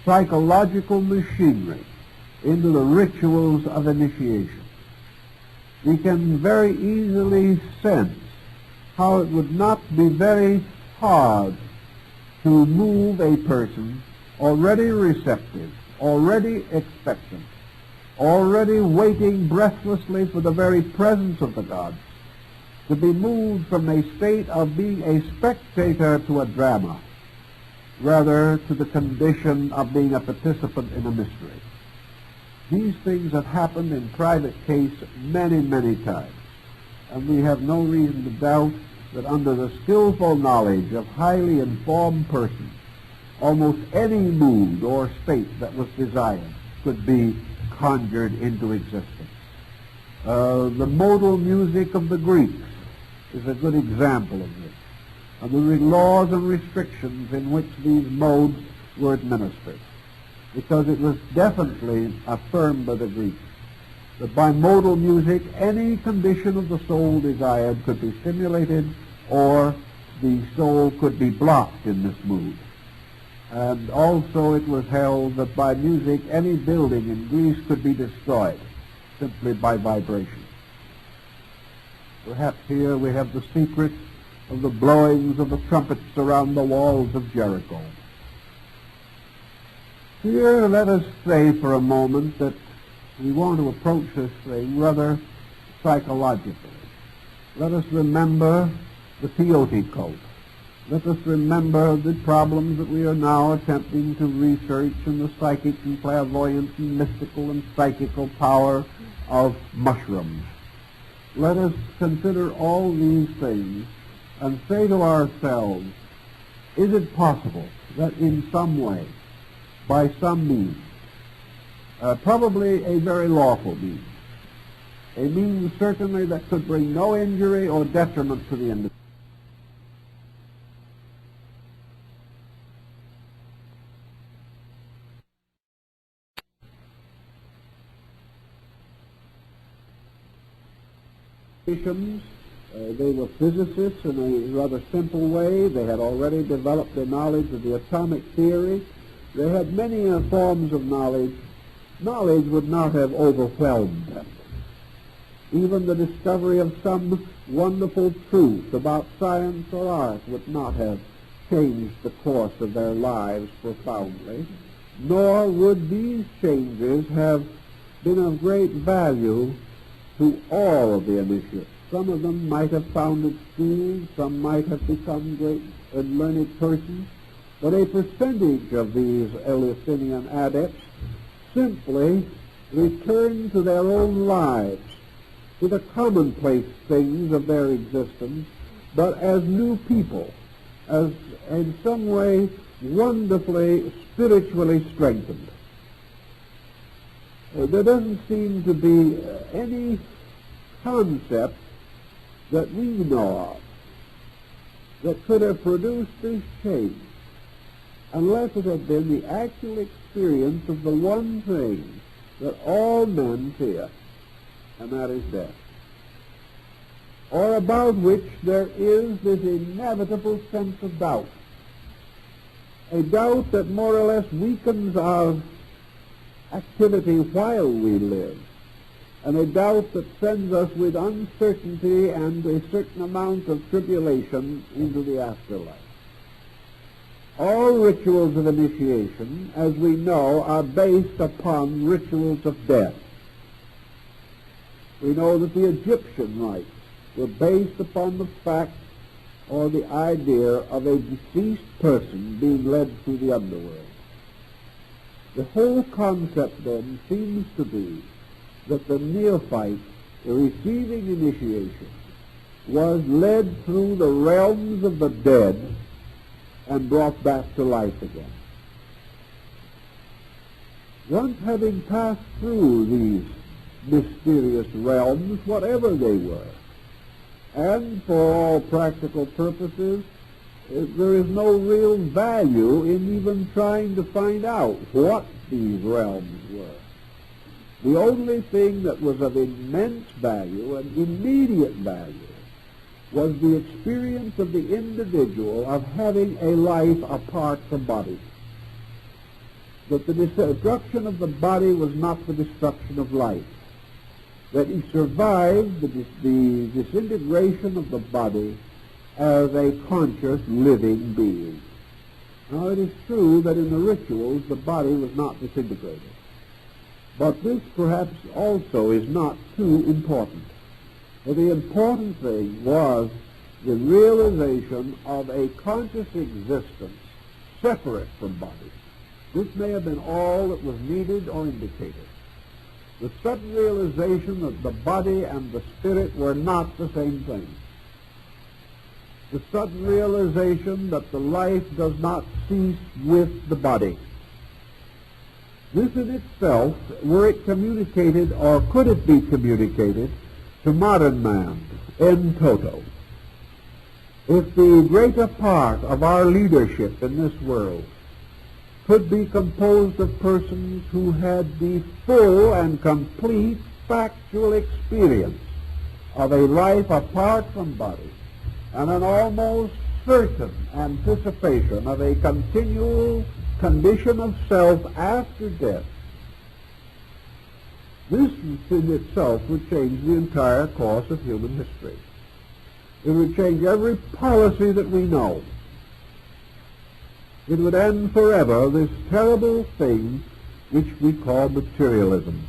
psychological machinery into the rituals of initiation. We can very easily sense how it would not be very hard to move a person already receptive, already expectant, already waiting breathlessly for the very presence of the gods, to be moved from a state of being a spectator to a drama, rather to the condition of being a participant in a mystery. These things have happened in private case many, many times, and we have no reason to doubt that under the skillful knowledge of highly informed persons, almost any mood or state that was desired could be conjured into existence. The modal music of the Greeks is a good example of this, and the laws and restrictions in which these modes were administered, because it was definitely affirmed by the Greeks that by modal music any condition of the soul desired could be stimulated, or the soul could be blocked in this mood. And also it was held that by music any building in Greece could be destroyed simply by vibration. Perhaps here we have the secret of the blowings of the trumpets around the walls of Jericho. Here let us say for a moment that we want to approach this thing rather psychologically. Let us remember the peyote cult. Let us remember the problems that we are now attempting to research in the psychic and clairvoyant and mystical and psychical power of mushrooms. Let us consider all these things and say to ourselves, is it possible that in some way, by some means, probably a very lawful means, a means certainly that could bring no injury or detriment to the individual, mathematicians. They were physicists in a rather simple way. They had already developed their knowledge of the atomic theory. They had many forms of knowledge. Knowledge would not have overwhelmed them. Even the discovery of some wonderful truth about science or art would not have changed the course of their lives profoundly, nor would these changes have been of great value to all of the initiates. Some of them might have founded schools, some might have become great and learned persons, but a percentage of these Eleusinian adepts simply returned to their own lives, to the commonplace things of their existence, but as new people, as in some way wonderfully spiritually strengthened. There doesn't seem to be any concept that we know of that could have produced this change unless it had been the actual experience of the one thing that all men fear, and that is death, or about which there is this inevitable sense of doubt, a doubt that more or less weakens our activity while we live, and a doubt that sends us with uncertainty and a certain amount of tribulation into the afterlife. All rituals of initiation, as we know, are based upon rituals of death. We know that the Egyptian rites were based upon the fact or the idea of a deceased person being led through the underworld. The whole concept then seems to be that the neophyte receiving initiation was led through the realms of the dead and brought back to life again. Once having passed through these mysterious realms, whatever they were, and for all practical purposes, there is no real value in even trying to find out what these realms were. The only thing that was of immense value and immediate value was the experience of the individual of having a life apart from body. That the destruction of the body was not the destruction of life. That he survived the disintegration of the body as a conscious, living being. Now, it is true that in the rituals the body was not disintegrated. But this perhaps also is not too important. For the important thing was the realization of a conscious existence separate from body. This may have been all that was needed or indicated. The sudden realization that the body and the spirit were not the same thing. The sudden realization that the life does not cease with the body. This in itself, were it communicated, or could it be communicated, to modern man in toto, if the greater part of our leadership in this world could be composed of persons who had the full and complete factual experience of a life apart from body, and an almost certain anticipation of a continual condition of self after death, this in itself would change the entire course of human history. It would change every policy that we know. It would end forever this terrible thing which we call materialism.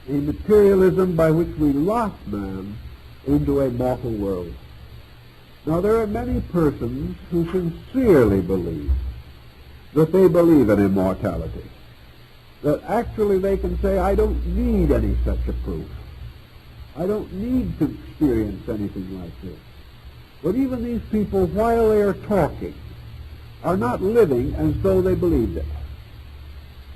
A materialism by which we lost man into a mortal world. Now, there are many persons who sincerely believe that they believe in immortality. That actually they can say, I don't need any such a proof. I don't need to experience anything like this. But even these people, while they are talking, are not living as though they believed it.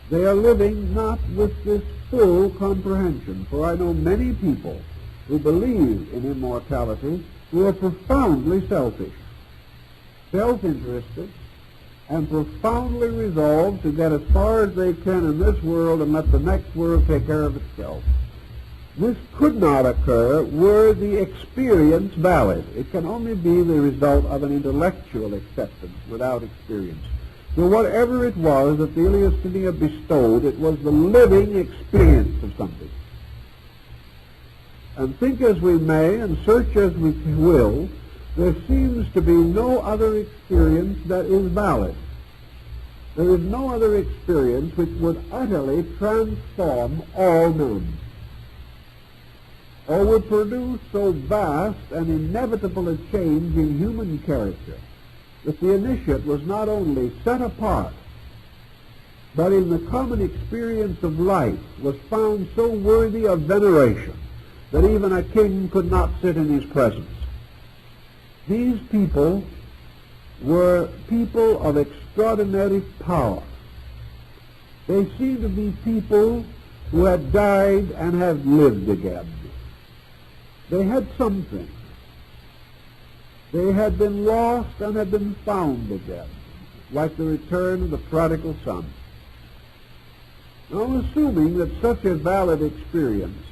They are living not with this full comprehension. For I know many people who believe in immortality who are profoundly selfish, self-interested, and profoundly resolved to get as far as they can in this world and let the next world take care of itself. This could not occur were the experience valid. It can only be the result of an intellectual acceptance without experience. So whatever it was that the Eleusinian bestowed, it was the living experience of something. And think as we may and search as we will, there seems to be no other experience that is valid. There is no other experience which would utterly transform all men, or would produce so vast and inevitable a change in human character that the initiate was not only set apart, but in the common experience of life was found so worthy of veneration that even a king could not sit in his presence. These people were people of extraordinary power. They seemed to be people who had died and had lived again. They had something. They had been lost and had been found again, like the return of the prodigal son. Now, assuming that such a valid experience,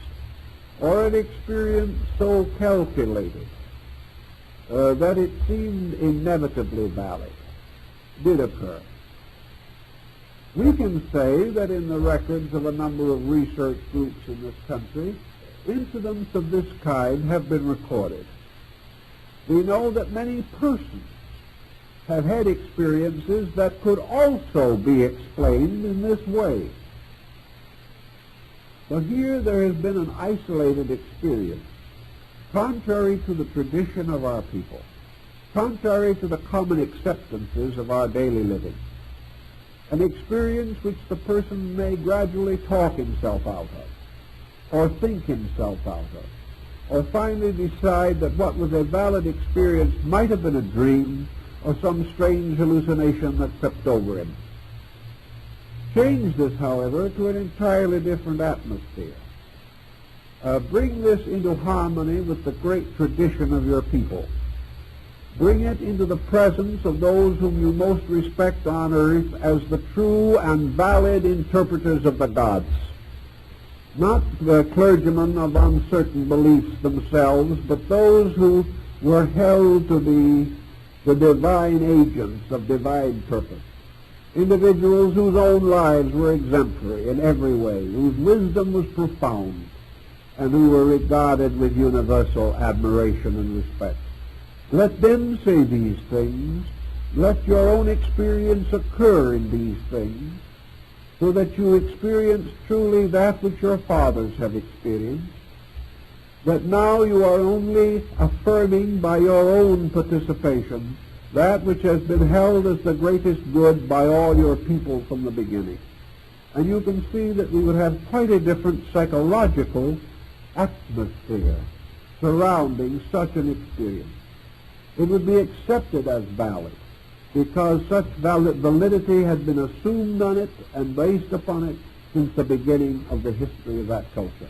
or an experience so calculated that it seemed inevitably valid, did occur, we can say that in the records of a number of research groups in this country, incidents of this kind have been recorded. We know that many persons have had experiences that could also be explained in this way. But here there has been an isolated experience, contrary to the tradition of our people, contrary to the common acceptances of our daily living, an experience which the person may gradually talk himself out of, or think himself out of, or finally decide that what was a valid experience might have been a dream or some strange hallucination that crept over him. Change this, however, to an entirely different atmosphere. Bring this into harmony with the great tradition of your people. Bring it into the presence of those whom you most respect on earth as the true and valid interpreters of the gods. Not the clergymen of uncertain beliefs themselves, but those who were held to be the divine agents of divine purpose. Individuals whose own lives were exemplary in every way, whose wisdom was profound, and who were regarded with universal admiration and respect. Let them say these things. Let your own experience occur in these things, so that you experience truly that which your fathers have experienced, that now you are only affirming by your own participation that which has been held as the greatest good by all your people from the beginning. And you can see that we would have quite a different psychological atmosphere surrounding such an experience. It would be accepted as valid, because such validity had been assumed on it and based upon it since the beginning of the history of that culture.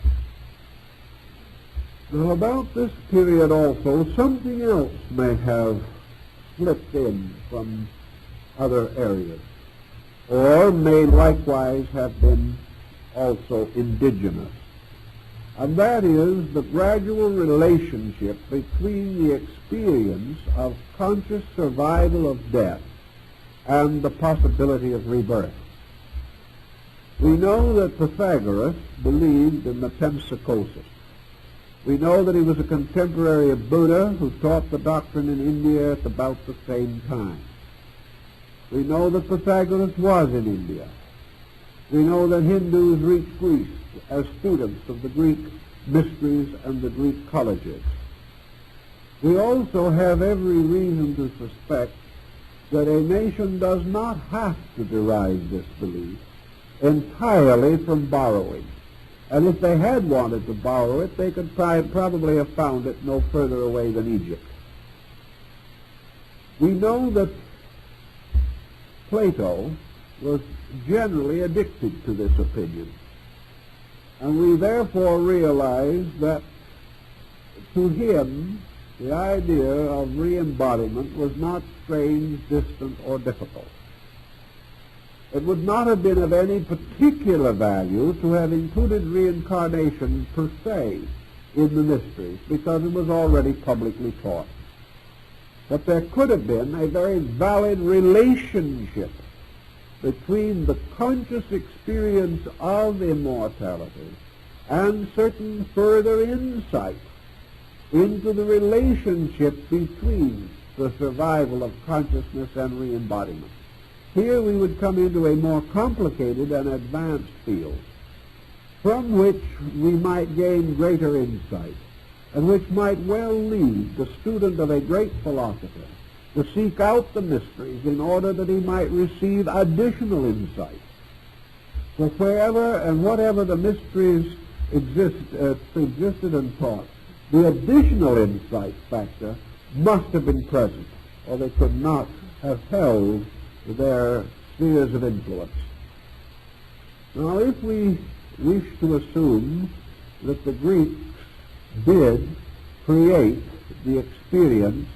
Now, about this period also, something else may have slipped in from other areas, or may likewise have been also indigenous. And that is the gradual relationship between the experience of conscious survival of death and the possibility of rebirth. We know that Pythagoras believed in metempsychosis. We know that he was a contemporary of Buddha who taught the doctrine in India at about the same time. We know that Pythagoras was in India. We know that Hindus reached Greece as students of the Greek mysteries and the Greek colleges. We also have every reason to suspect that a nation does not have to derive this belief entirely from borrowing. And if they had wanted to borrow it, they could probably have found it no further away than Egypt. We know that Plato was generally addicted to this opinion. And we therefore realize that to him, the idea of re-embodiment was not strange, distant, or difficult. It would not have been of any particular value to have included reincarnation per se in the mysteries, because it was already publicly taught. But there could have been a very valid relationship between the conscious experience of immortality and certain further insight into the relationship between the survival of consciousness and re-embodiment. Here we would come into a more complicated and advanced field, from which we might gain greater insight, and which might well lead the student of a great philosopher to seek out the mysteries in order that he might receive additional insight. So wherever and whatever the mysteries existed and taught, the additional insight factor must have been present, or they could not have held their spheres of influence. Now, if we wish to assume that the Greeks did create the experience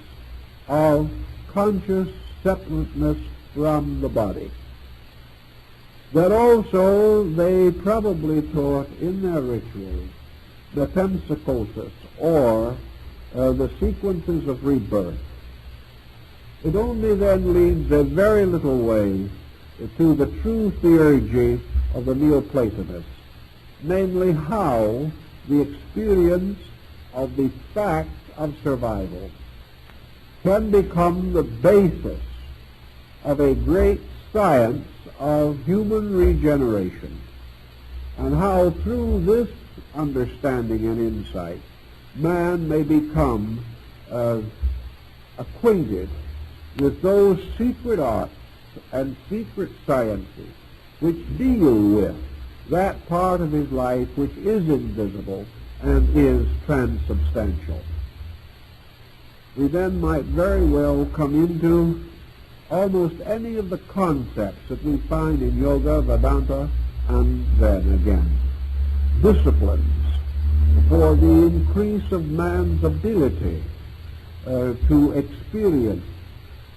of conscious separateness from the body, that also they probably taught in their rituals the metempsychosis, or the sequences of rebirth. It only then leads a very little way to the true theurgy of the Neoplatonists, namely how the experience of the fact of survival can become the basis of a great science of human regeneration, and how through this understanding and insight man may become acquainted with those secret arts and secret sciences which deal with that part of his life which is invisible and is transubstantial. We then might very well come into almost any of the concepts that we find in Yoga, Vedanta, and then again disciplines for the increase of man's ability to experience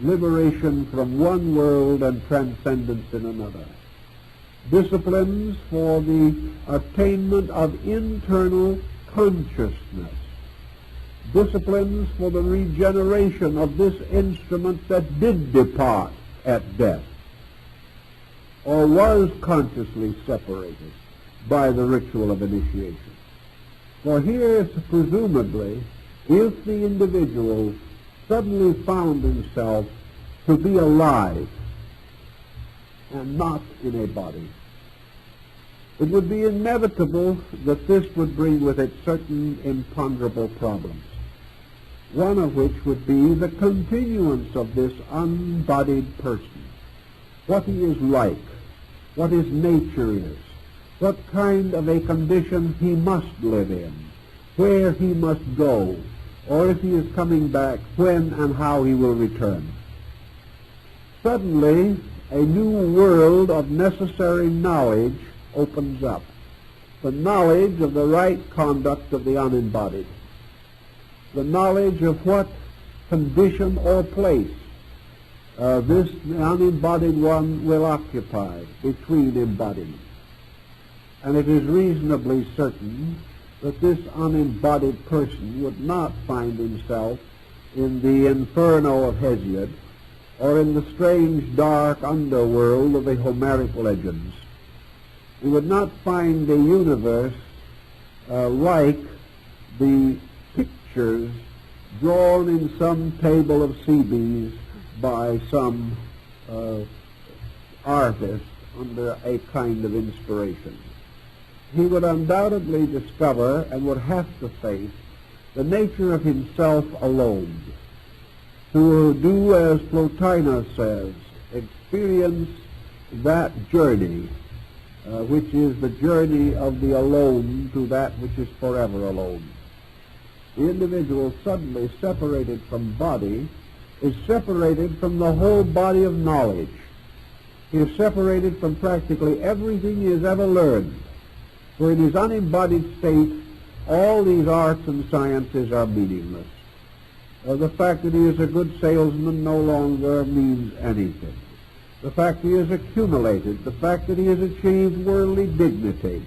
liberation from one world and transcendence in another. Disciplines for the attainment of internal consciousness. Disciplines for the regeneration of this instrument that did depart at death, or was consciously separated by the ritual of initiation. For here, presumably, if the individual suddenly found himself to be alive and not in a body, it would be inevitable that this would bring with it certain imponderable problems, one of which would be the continuance of this unbodied person, what he is like, what his nature is, what kind of a condition he must live in, where he must go, or if he is coming back, when and how he will return. Suddenly, a new world of necessary knowledge opens up, the knowledge of the right conduct of the unembodied, the knowledge of what condition or place this unembodied one will occupy between embodiments. And it is reasonably certain that this unembodied person would not find himself in the inferno of Hesiod or in the strange dark underworld of the Homeric legends. He would not find a universe like the pictures drawn in some table of Cebes by some artist under a kind of inspiration. He would undoubtedly discover and would have to face the nature of himself alone, to do as Plotinus says, experience that journey, which is the journey of the alone to that which is forever alone. The individual suddenly separated from body is separated from the whole body of knowledge. He is separated from practically everything he has ever learned. For in his unembodied state, all these arts and sciences are meaningless. The fact that he is a good salesman no longer means anything. the fact he has accumulated, the fact that he has achieved worldly dignity,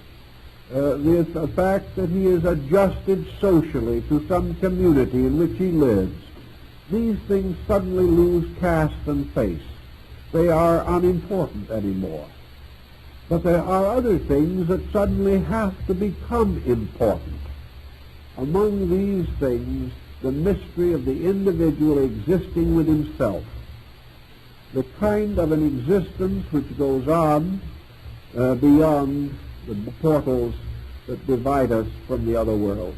the fact that he is adjusted socially to some community in which he lives, these things suddenly lose caste and face. They are unimportant anymore. But there are other things that suddenly have to become important. Among these things, the mystery of the individual existing with himself, the kind of an existence which goes on beyond the portals that divide us from the other world.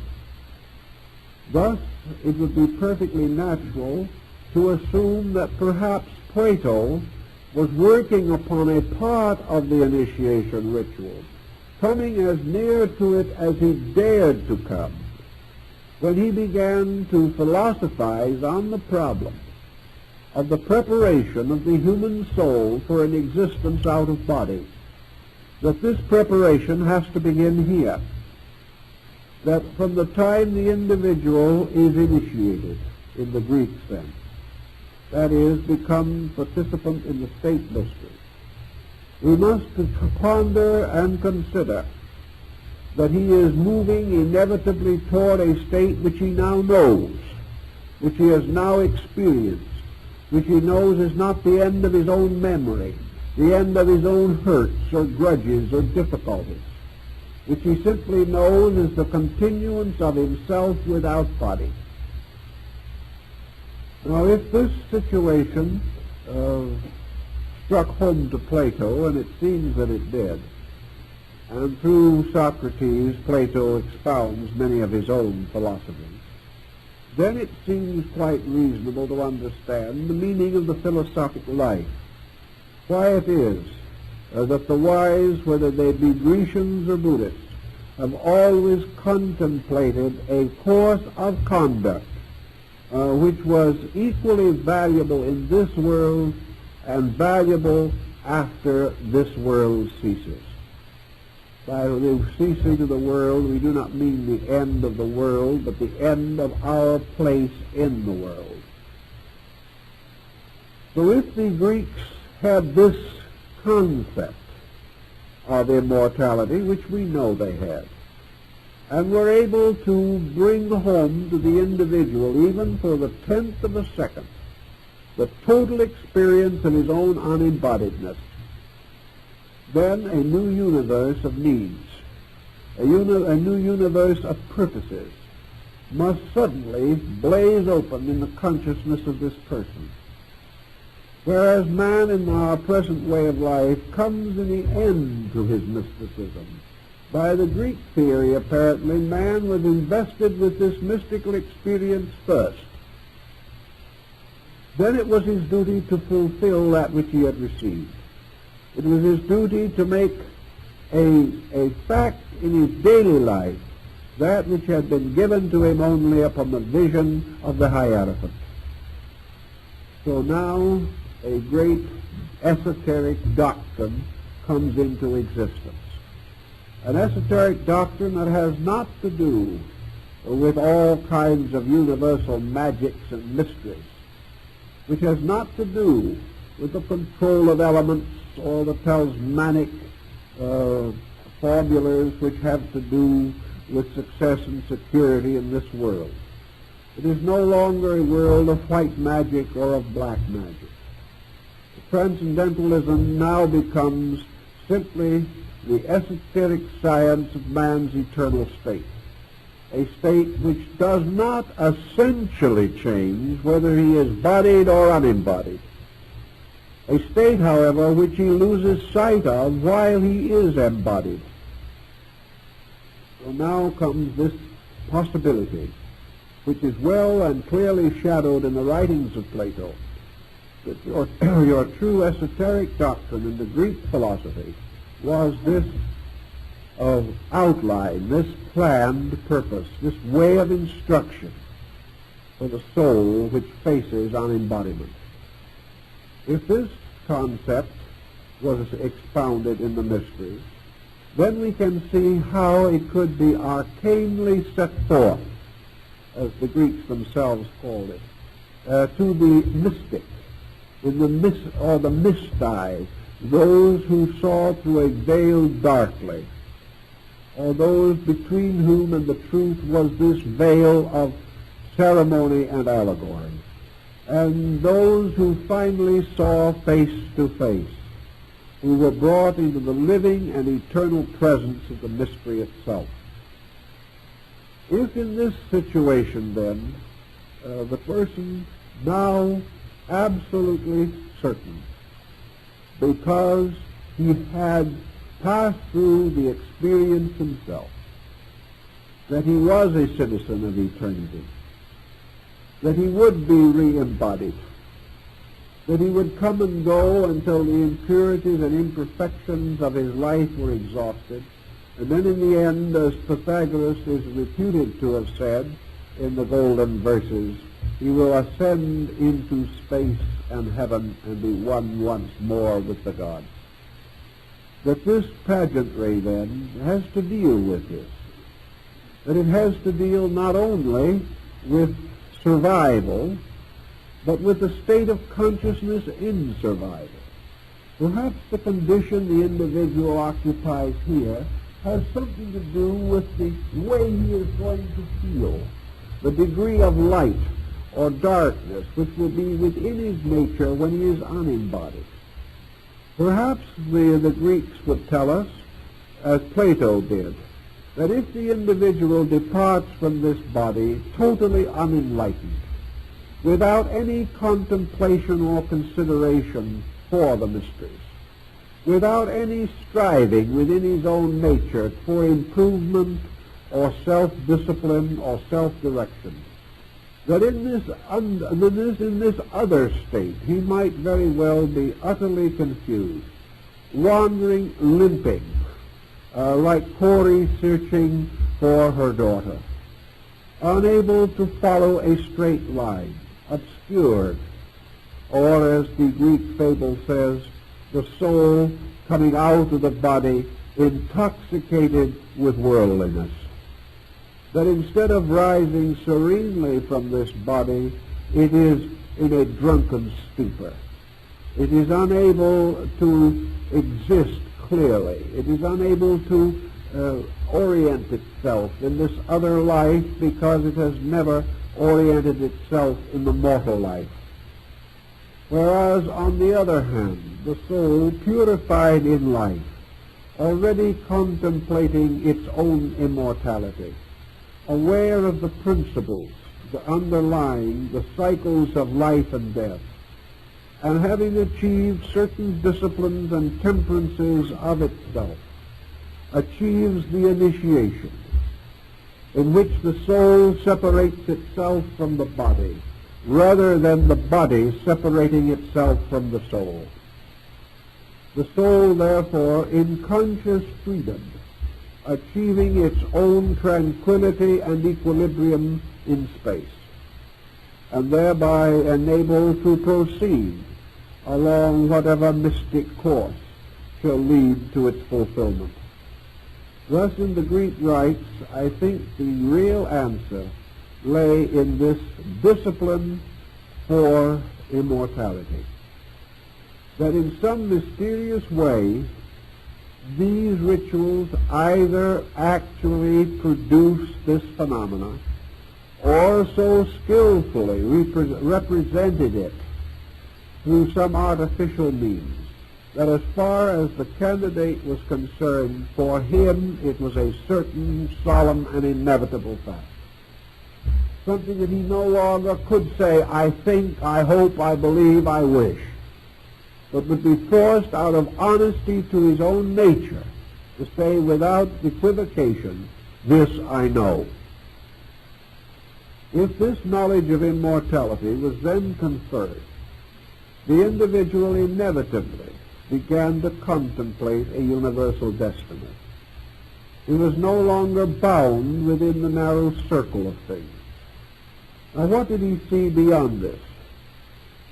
Thus, it would be perfectly natural to assume that perhaps Plato was working upon a part of the initiation ritual, coming as near to it as he dared to come, when he began to philosophize on the problem of the preparation of the human soul for an existence out of body, that this preparation has to begin here, that from the time the individual is initiated in the Greek sense, that is, become participant in the state mystery, we must ponder and consider that he is moving inevitably toward a state which he now knows, which he has now experienced, which he knows is not the end of his own memory, the end of his own hurts or grudges or difficulties, which he simply knows is the continuance of himself without body. Now, if this situation struck home to Plato, and it seems that it did, and through Socrates, Plato expounds many of his own philosophies, then it seems quite reasonable to understand the meaning of the philosophic life, why it is that the wise, whether they be Grecians or Buddhists, have always contemplated a course of conduct which was equally valuable in this world and valuable after this world ceases. By the ceasing of the world, we do not mean the end of the world, but the end of our place in the world. So if the Greeks had this concept of immortality, which we know they had, and were able to bring home to the individual, even for the 10th of a second, the total experience of his own unembodiedness, then a new universe of needs, a new universe of purposes must suddenly blaze open in the consciousness of this person. Whereas man in our present way of life comes in the end to his mysticism. By the Greek theory, apparently, man was invested with this mystical experience first. Then it was his duty to fulfill that which he had received. It was his duty to make a fact in his daily life that which had been given to him only upon the vision of the Hierophant. So now a great esoteric doctrine comes into existence. An esoteric doctrine that has not to do with all kinds of universal magics and mysteries, which has not to do with the control of elements or the talismanic formulas which have to do with success and security in this world. It is no longer a world of white magic or of black magic. Transcendentalism now becomes simply the esoteric science of man's eternal state, a state which does not essentially change whether he is bodied or unembodied, a state, however, which he loses sight of while he is embodied. So now comes this possibility, which is well and clearly shadowed in the writings of Plato, that your true esoteric doctrine in the Greek philosophy was this outline, this planned purpose, this way of instruction for the soul which faces on embodiment. If this concept was expounded in the mysteries, then we can see how it could be arcanely set forth, as the Greeks themselves called it, to the mystic, in the mysti, those who saw through a veil darkly, or those between whom and the truth was this veil of ceremony and allegory, and those who finally saw face to face, who were brought into the living and eternal presence of the mystery itself. If in this situation, then, the person now absolutely certain, because he had passed through the experience himself, that he was a citizen of eternity, that he would be re-embodied, that he would come and go until the impurities and imperfections of his life were exhausted, and then in the end, as Pythagoras is reputed to have said in the golden verses, he will ascend into space and heaven and be one once more with the gods. That this pageantry, then, has to deal with this. That it has to deal not only with survival, but with the state of consciousness in survival. Perhaps the condition the individual occupies here has something to do with the way he is going to feel, the degree of light or darkness which will be within his nature when he is unembodied. Perhaps the Greeks would tell us, as Plato did, that if the individual departs from this body totally unenlightened, without any contemplation or consideration for the mysteries, without any striving within his own nature for improvement or self-discipline or self-direction, that in this other state he might very well be utterly confused, wandering, limping, like Corey searching for her daughter, unable to follow a straight line, obscured, or as the Greek fable says, the soul coming out of the body intoxicated with worldliness. That instead of rising serenely from this body, it is in a drunken stupor. It is unable to exist clearly. It is unable to orient itself in this other life because it has never oriented itself in the mortal life. Whereas, on the other hand, the soul, purified in life, already contemplating its own immortality, aware of the principles, the underlying, the cycles of life and death, and having achieved certain disciplines and temperances of itself, achieves the initiation, in which the soul separates itself from the body, rather than the body separating itself from the soul. The soul, therefore, in conscious freedom, achieving its own tranquility and equilibrium in space, and thereby enabled to proceed along whatever mystic course shall lead to its fulfillment. Thus, in the Greek rites, I think the real answer lay in this discipline for immortality. That in some mysterious way, these rituals either actually produce this phenomena or so skillfully represented it through some artificial means that as far as the candidate was concerned, for him it was a certain, solemn, and inevitable fact. Something that he no longer could say, I think, I hope, I believe, I wish, but would be forced out of honesty to his own nature to say without equivocation, this I know. If this knowledge of immortality was then conferred, the individual inevitably began to contemplate a universal destiny. He was no longer bound within the narrow circle of things. Now, what did he see beyond this?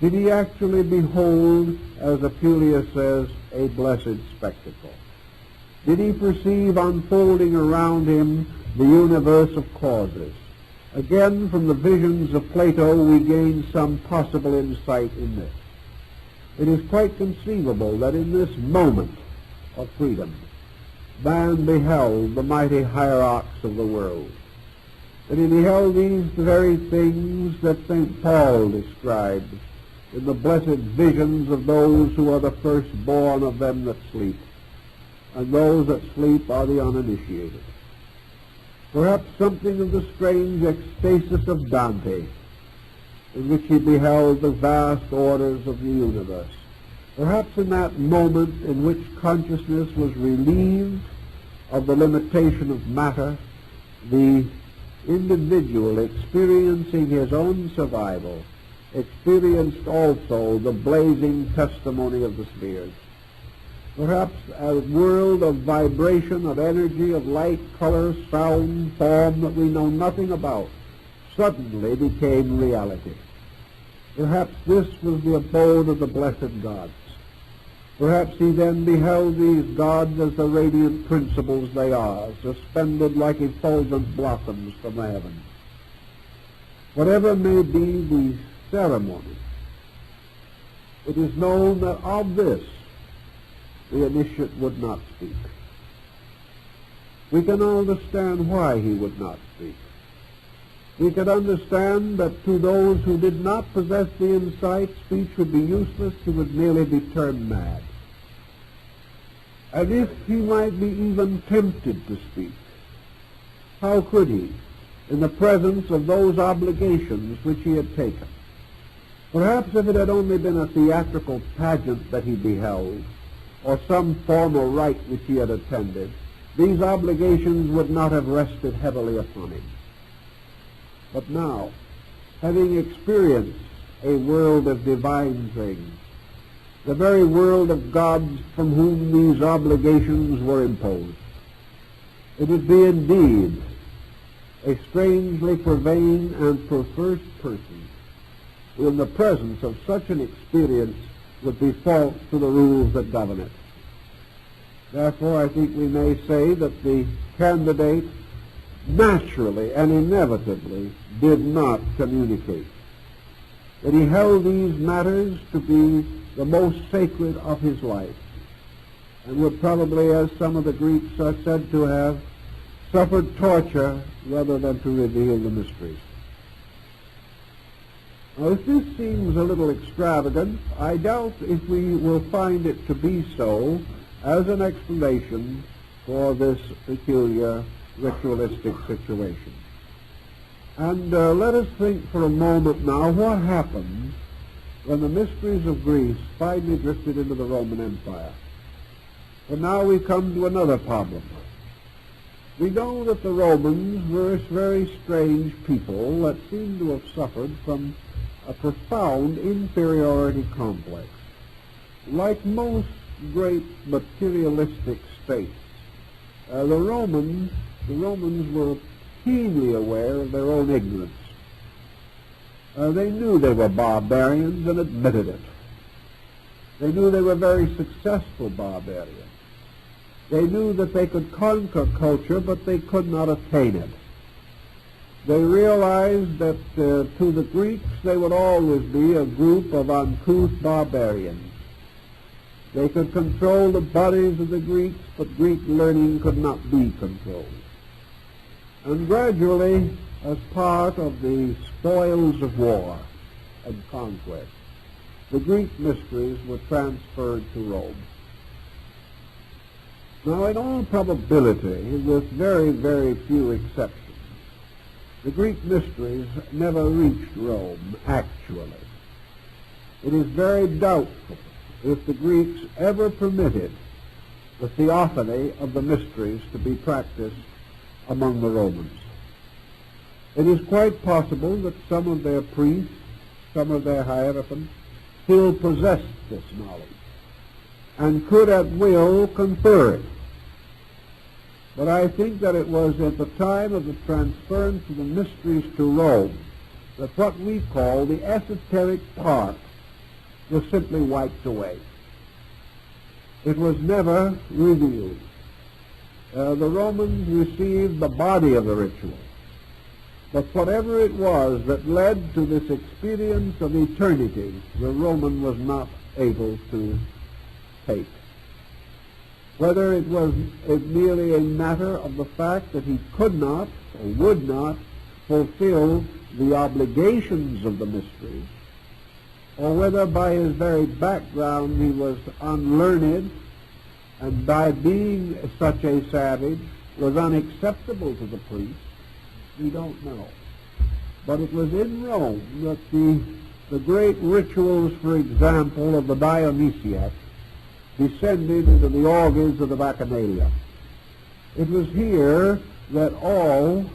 Did he actually behold, as Apuleius says, a blessed spectacle? Did he perceive unfolding around him the universe of causes? Again, from the visions of Plato, we gain some possible insight in this. It is quite conceivable that in this moment of freedom, man beheld the mighty hierarchs of the world, that he beheld these very things that St. Paul describes in the blessed visions of those who are the firstborn of them that sleep, and those that sleep are the uninitiated. Perhaps something of the strange ecstasis of Dante, in which he beheld the vast orders of the universe. Perhaps in that moment in which consciousness was relieved of the limitation of matter, the individual experiencing his own survival experienced also the blazing testimony of the spheres. Perhaps a world of vibration, of energy, of light, color, sound, form that we know nothing about suddenly became reality. Perhaps this was the abode of the blessed gods. Perhaps he then beheld these gods as the radiant principles they are, suspended like effulgent blossoms from the heavens. Whatever may be the ceremony, it is known that of this the initiate would not speak. We can understand why he would not speak. We can understand that to those who did not possess the insight, speech would be useless, he would merely be turned mad. And if he might be even tempted to speak, how could he, in the presence of those obligations which he had taken? Perhaps if it had only been a theatrical pageant that he beheld, or some formal rite which he had attended, these obligations would not have rested heavily upon him. But now, having experienced a world of divine things, the very world of gods from whom these obligations were imposed, it would be indeed a strangely profane and perverse person who in the presence of such an experience would be false to the rules that govern it. Therefore, I think we may say that the candidate naturally and inevitably did not communicate, that he held these matters to be the most sacred of his life, and would probably, as some of the Greeks are said to have, suffered torture rather than to reveal the mysteries. Now, if this seems a little extravagant, I doubt if we will find it to be so as an explanation for this peculiar ritualistic situation. And let us think for a moment now what happened when the mysteries of Greece finally drifted into the Roman Empire. And now we come to another problem. We know that the Romans were a very strange people that seemed to have suffered from a profound inferiority complex. Like most great materialistic states, the Romans were keenly aware of their own ignorance. They knew they were barbarians and admitted it. They knew they were very successful barbarians. They knew that they could conquer culture, but they could not attain it. They realized that to the Greeks they would always be a group of uncouth barbarians. They could control the bodies of the Greeks, but Greek learning could not be controlled. And gradually, as part of the spoils of war and conquest, the Greek mysteries were transferred to Rome. Now, in all probability, with very, very few exceptions, the Greek mysteries never reached Rome, actually. It is very doubtful if the Greeks ever permitted the theophany of the mysteries to be practiced among the Romans. It is quite possible that some of their priests, some of their hierophants, still possessed this knowledge and could at will confer it. But I think that it was at the time of the transference of the mysteries to Rome that what we call the esoteric part was simply wiped away. It was never revealed. The Romans received the body of the ritual, but whatever it was that led to this experience of eternity, the Roman was not able to take. Whether it was merely a matter of the fact that he could not or would not fulfill the obligations of the mysteries, or whether by his very background he was unlearned and by being such a savage was unacceptable to the priests, we don't know. But it was in Rome that the great rituals, for example, of the Dionysiac descended into the orgies of the Bacchanalia. It was here that all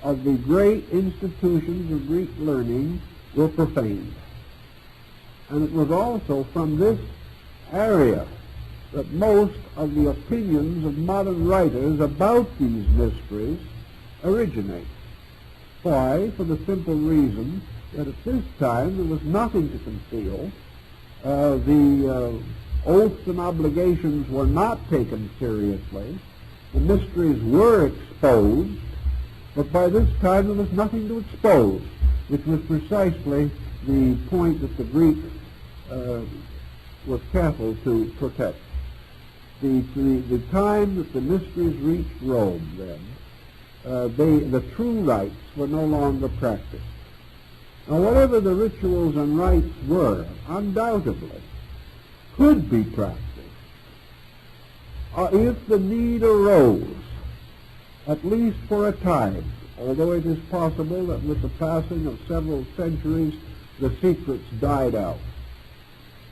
of the great institutions of Greek learning were profaned. And it was also from this area that most of the opinions of modern writers about these mysteries originate. Why? For the simple reason that at this time there was nothing to conceal. The oaths and obligations were not taken seriously. The mysteries were exposed, but by this time there was nothing to expose, which was precisely the point that the Greeks was careful to protect. The time that the mysteries reached Rome, then, the true rites were no longer practiced. Now, whatever the rituals and rites were, undoubtedly, could be practiced if the need arose, at least for a time, although it is possible that with the passing of several centuries the secrets died out.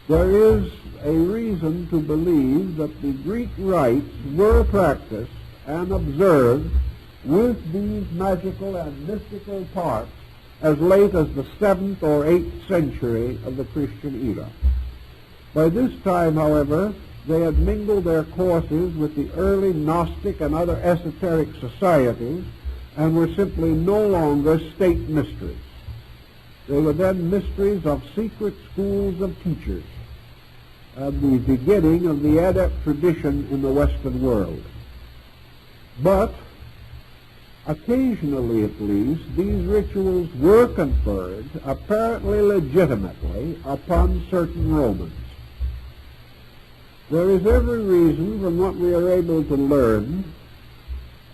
There is a reason to believe that the Greek rites were practiced and observed with these magical and mystical parts as late as the 7th or 8th century of the Christian era. By this time, however, they had mingled their courses with the early Gnostic and other esoteric societies and were simply no longer state mysteries. They were then mysteries of secret schools of teachers, and the beginning of the adept tradition in the Western world. But occasionally, at least, these rituals were conferred, apparently legitimately, upon certain Romans. There is every reason, from what we are able to learn,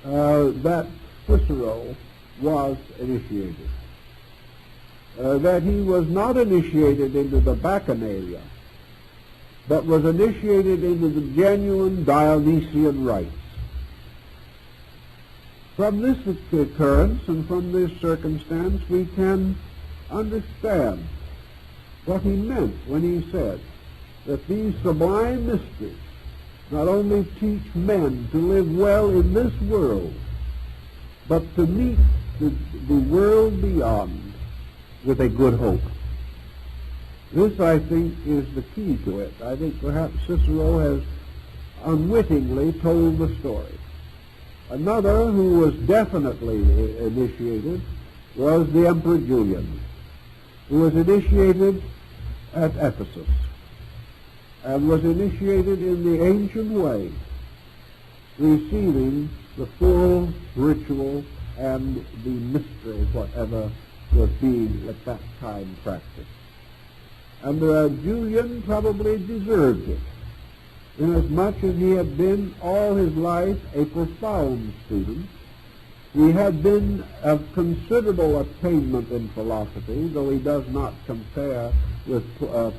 that Cicero was initiated. That he was not initiated into the Bacchanalia, but was initiated into the genuine Dionysian rites. From this occurrence and from this circumstance, we can understand what he meant when he said that these sublime mysteries not only teach men to live well in this world, but to meet the world beyond with a good hope. This, I think, is the key to it. I think perhaps Cicero has unwittingly told the story. Another who was definitely initiated was the Emperor Julian, who was initiated at Ephesus and was initiated in the ancient way, receiving the full ritual and the mystery, whatever was being at that time practiced. And Julian probably deserved it, inasmuch as he had been all his life a profound student. He had been of considerable attainment in philosophy, though he does not compare with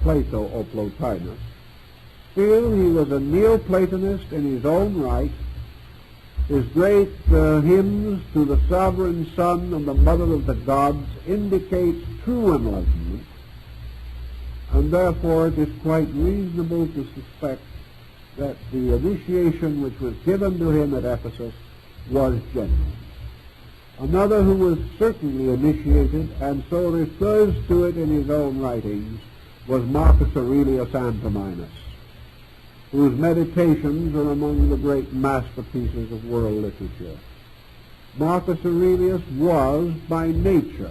Plato or Plotinus. Still, he was a Neoplatonist in his own right. His great hymns to the sovereign Son and the Mother of the Gods indicate true enlightenment, and therefore it is quite reasonable to suspect that the initiation which was given to him at Ephesus was genuine. Another who was certainly initiated, and so refers to it in his own writings, was Marcus Aurelius Antoninus, whose Meditations are among the great masterpieces of world literature. Marcus Aurelius was, by nature,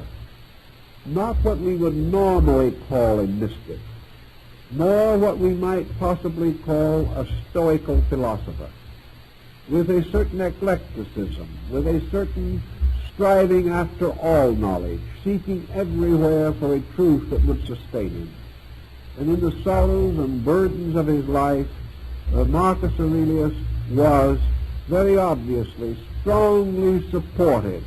not what we would normally call a mystic, nor what we might possibly call a stoical philosopher, with a certain eclecticism, with a certain striving after all knowledge, seeking everywhere for a truth that would sustain him. and in the sorrows and burdens of his life, Marcus Aurelius was very obviously strongly supported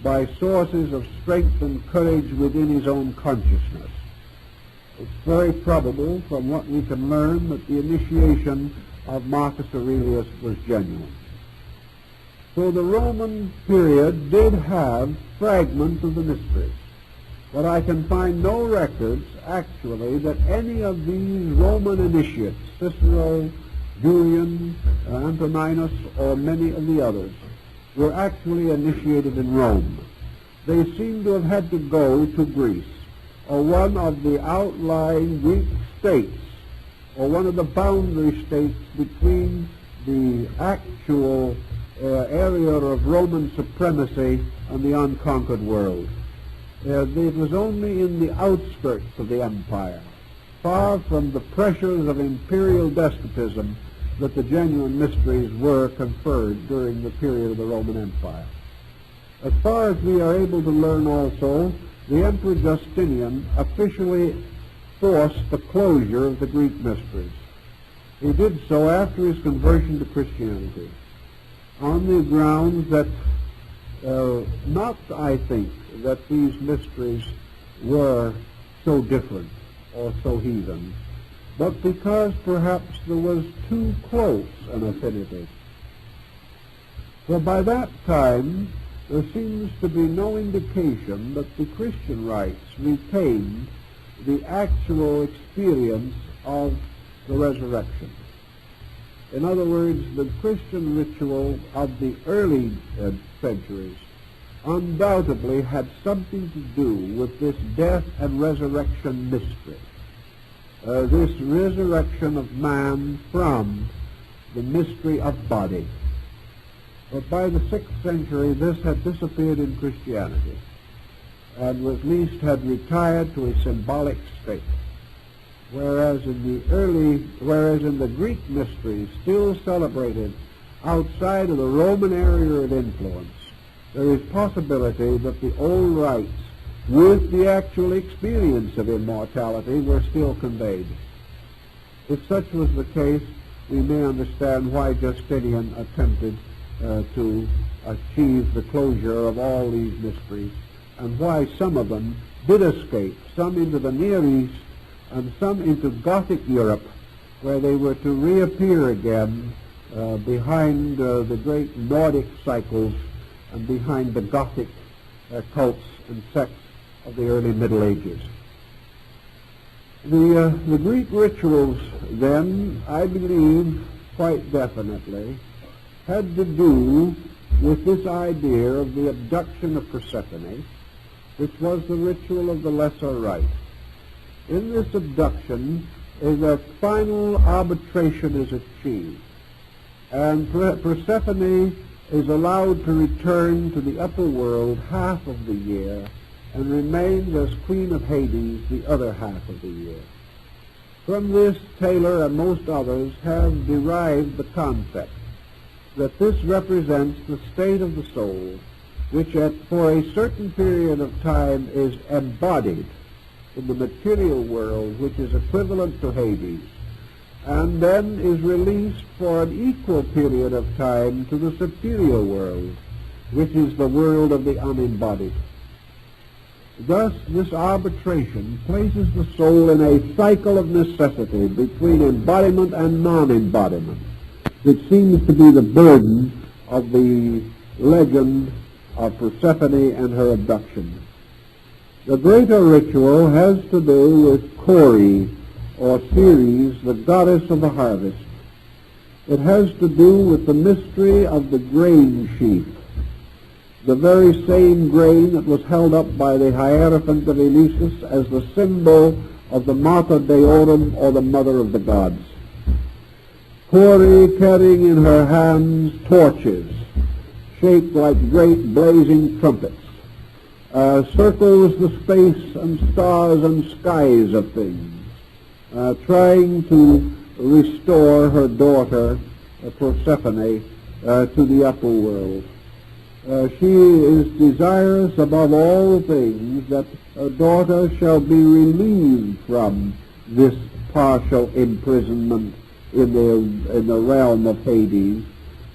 by sources of strength and courage within his own consciousness. It's very probable from what we can learn that the initiation of Marcus Aurelius was genuine. So the Roman period did have fragments of the mysteries, but I can find no records actually that any of these Roman initiates, Cicero, Julian, Antoninus, or many of the others, were actually initiated in Rome. They seem to have had to go to Greece, or one of the outlying Greek states, or one of the boundary states between the actual area of Roman supremacy and the unconquered world. It was only in the outskirts of the empire, far from the pressures of imperial despotism, that the genuine mysteries were conferred during the period of the Roman Empire. As far as we are able to learn also, the Emperor Justinian officially forced the closure of the Greek mysteries. He did so after his conversion to Christianity, on the grounds that not, I think, that these mysteries were so different or so heathen, but because perhaps there was too close an affinity. For by that time, there seems to be no indication that the Christian rites retained the actual experience of the resurrection. In other words, the Christian ritual of the early centuries undoubtedly had something to do with this death and resurrection mystery. This resurrection of man from the mystery of body. But by the 6th century, this had disappeared in Christianity, and at least had retired to a symbolic state. Whereas in the Greek mysteries, still celebrated outside of the Roman area of influence, there is possibility that the old rites, with the actual experience of immortality, were still conveyed. If such was the case, we may understand why Justinian attempted to achieve the closure of all these mysteries, and why some of them did escape, some into the Near East and some into Gothic Europe, where they were to reappear again behind the great Nordic cycles and behind the Gothic cults and sects of the early Middle Ages. The Greek rituals then, I believe quite definitely, had to do with this idea of the abduction of Persephone, which was the ritual of the Lesser Rite. In this abduction, a final arbitration is achieved, and Persephone is allowed to return to the upper world half of the year and remains as Queen of Hades the other half of the year. From this, Taylor and most others have derived the concept that this represents the state of the soul, which for a certain period of time is embodied in the material world, which is equivalent to Hades, and then is released for an equal period of time to the superior world, which is the world of the unembodied. Thus, this arbitration places the soul in a cycle of necessity between embodiment and non-embodiment, which seems to be the burden of the legend of Persephone and her abduction. The greater ritual has to do with Kore, or Ceres, the goddess of the harvest. It has to do with the mystery of the grain sheaf, the very same grain that was held up by the Hierophant of Eleusis as the symbol of the Mater Deorum, or the Mother of the Gods. Kore carrying in her hands torches, shaped like great blazing trumpets, circles the space and stars and skies of things, trying to restore her daughter, Persephone, to the upper world. She is desirous above all things that her daughter shall be relieved from this partial imprisonment in the realm of Hades,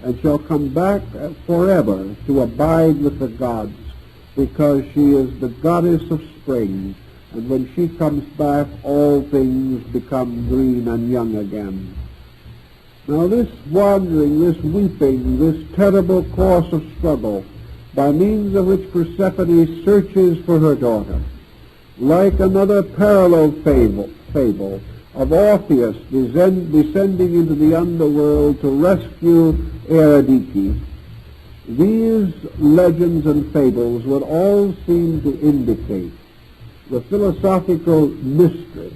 and shall come back forever to abide with the gods, because she is the goddess of spring, and when she comes back, all things become green and young again. Now this wandering, this weeping, this terrible course of struggle, by means of which Persephone searches for her daughter, like another parallel fable of Orpheus descending into the underworld to rescue Eurydice, these legends and fables would all seem to indicate the philosophical mystery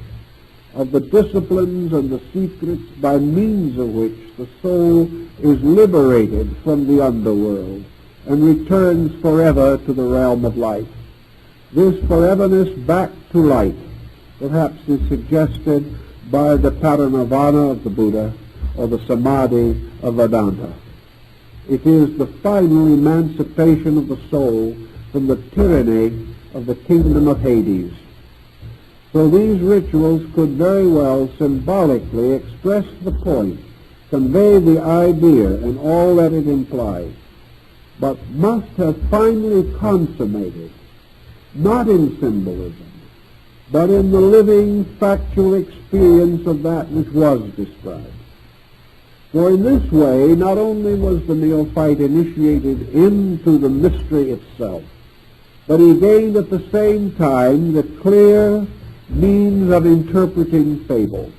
of the disciplines and the secrets by means of which the soul is liberated from the underworld and returns forever to the realm of life. This foreverness back to light perhaps is suggested by the parinirvana of the Buddha or the samadhi of Vedanta. It is the final emancipation of the soul from the tyranny of the kingdom of Hades. So these rituals could very well symbolically express the point, convey the idea and all that it implies, but must have finally consummated, not in symbolism, but in the living factual experience of that which was described. For in this way, not only was the neophyte initiated into the mystery itself, but he gained at the same time the clear means of interpreting fables.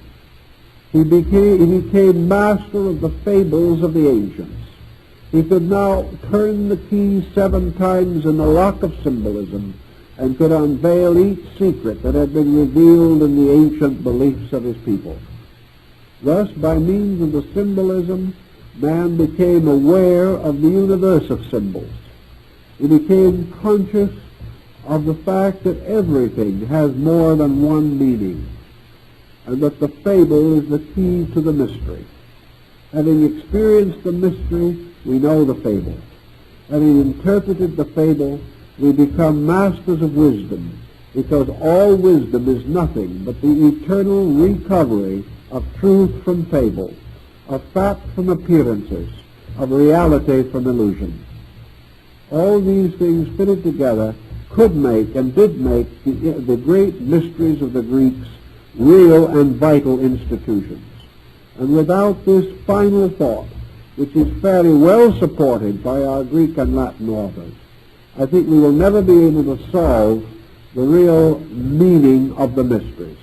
He became master of the fables of the ancients. He could now turn the key 7 times in the lock of symbolism and could unveil each secret that had been revealed in the ancient beliefs of his people. Thus, by means of the symbolism, man became aware of the universe of symbols. He became conscious of the fact that everything has more than one meaning, and that the fable is the key to the mystery. Having experienced the mystery, we know the fable. Having interpreted the fable, we become masters of wisdom, because all wisdom is nothing but the eternal recovery of truth from fable, of fact from appearances, of reality from illusion. All these things fitted together could make and did make the great mysteries of the Greeks real and vital institutions. And without this final thought, which is fairly well supported by our Greek and Latin authors, I think we will never be able to solve the real meaning of the mysteries.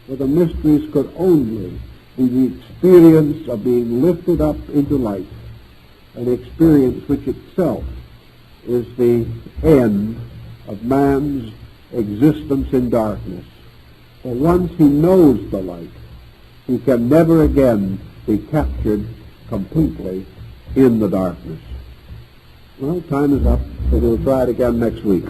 For the mysteries could only be the experience of being lifted up into light, an experience which itself is the end of man's existence in darkness. For once he knows the light, he can never again be captured completely in the darkness. Well, time is up, so we'll try it again next week.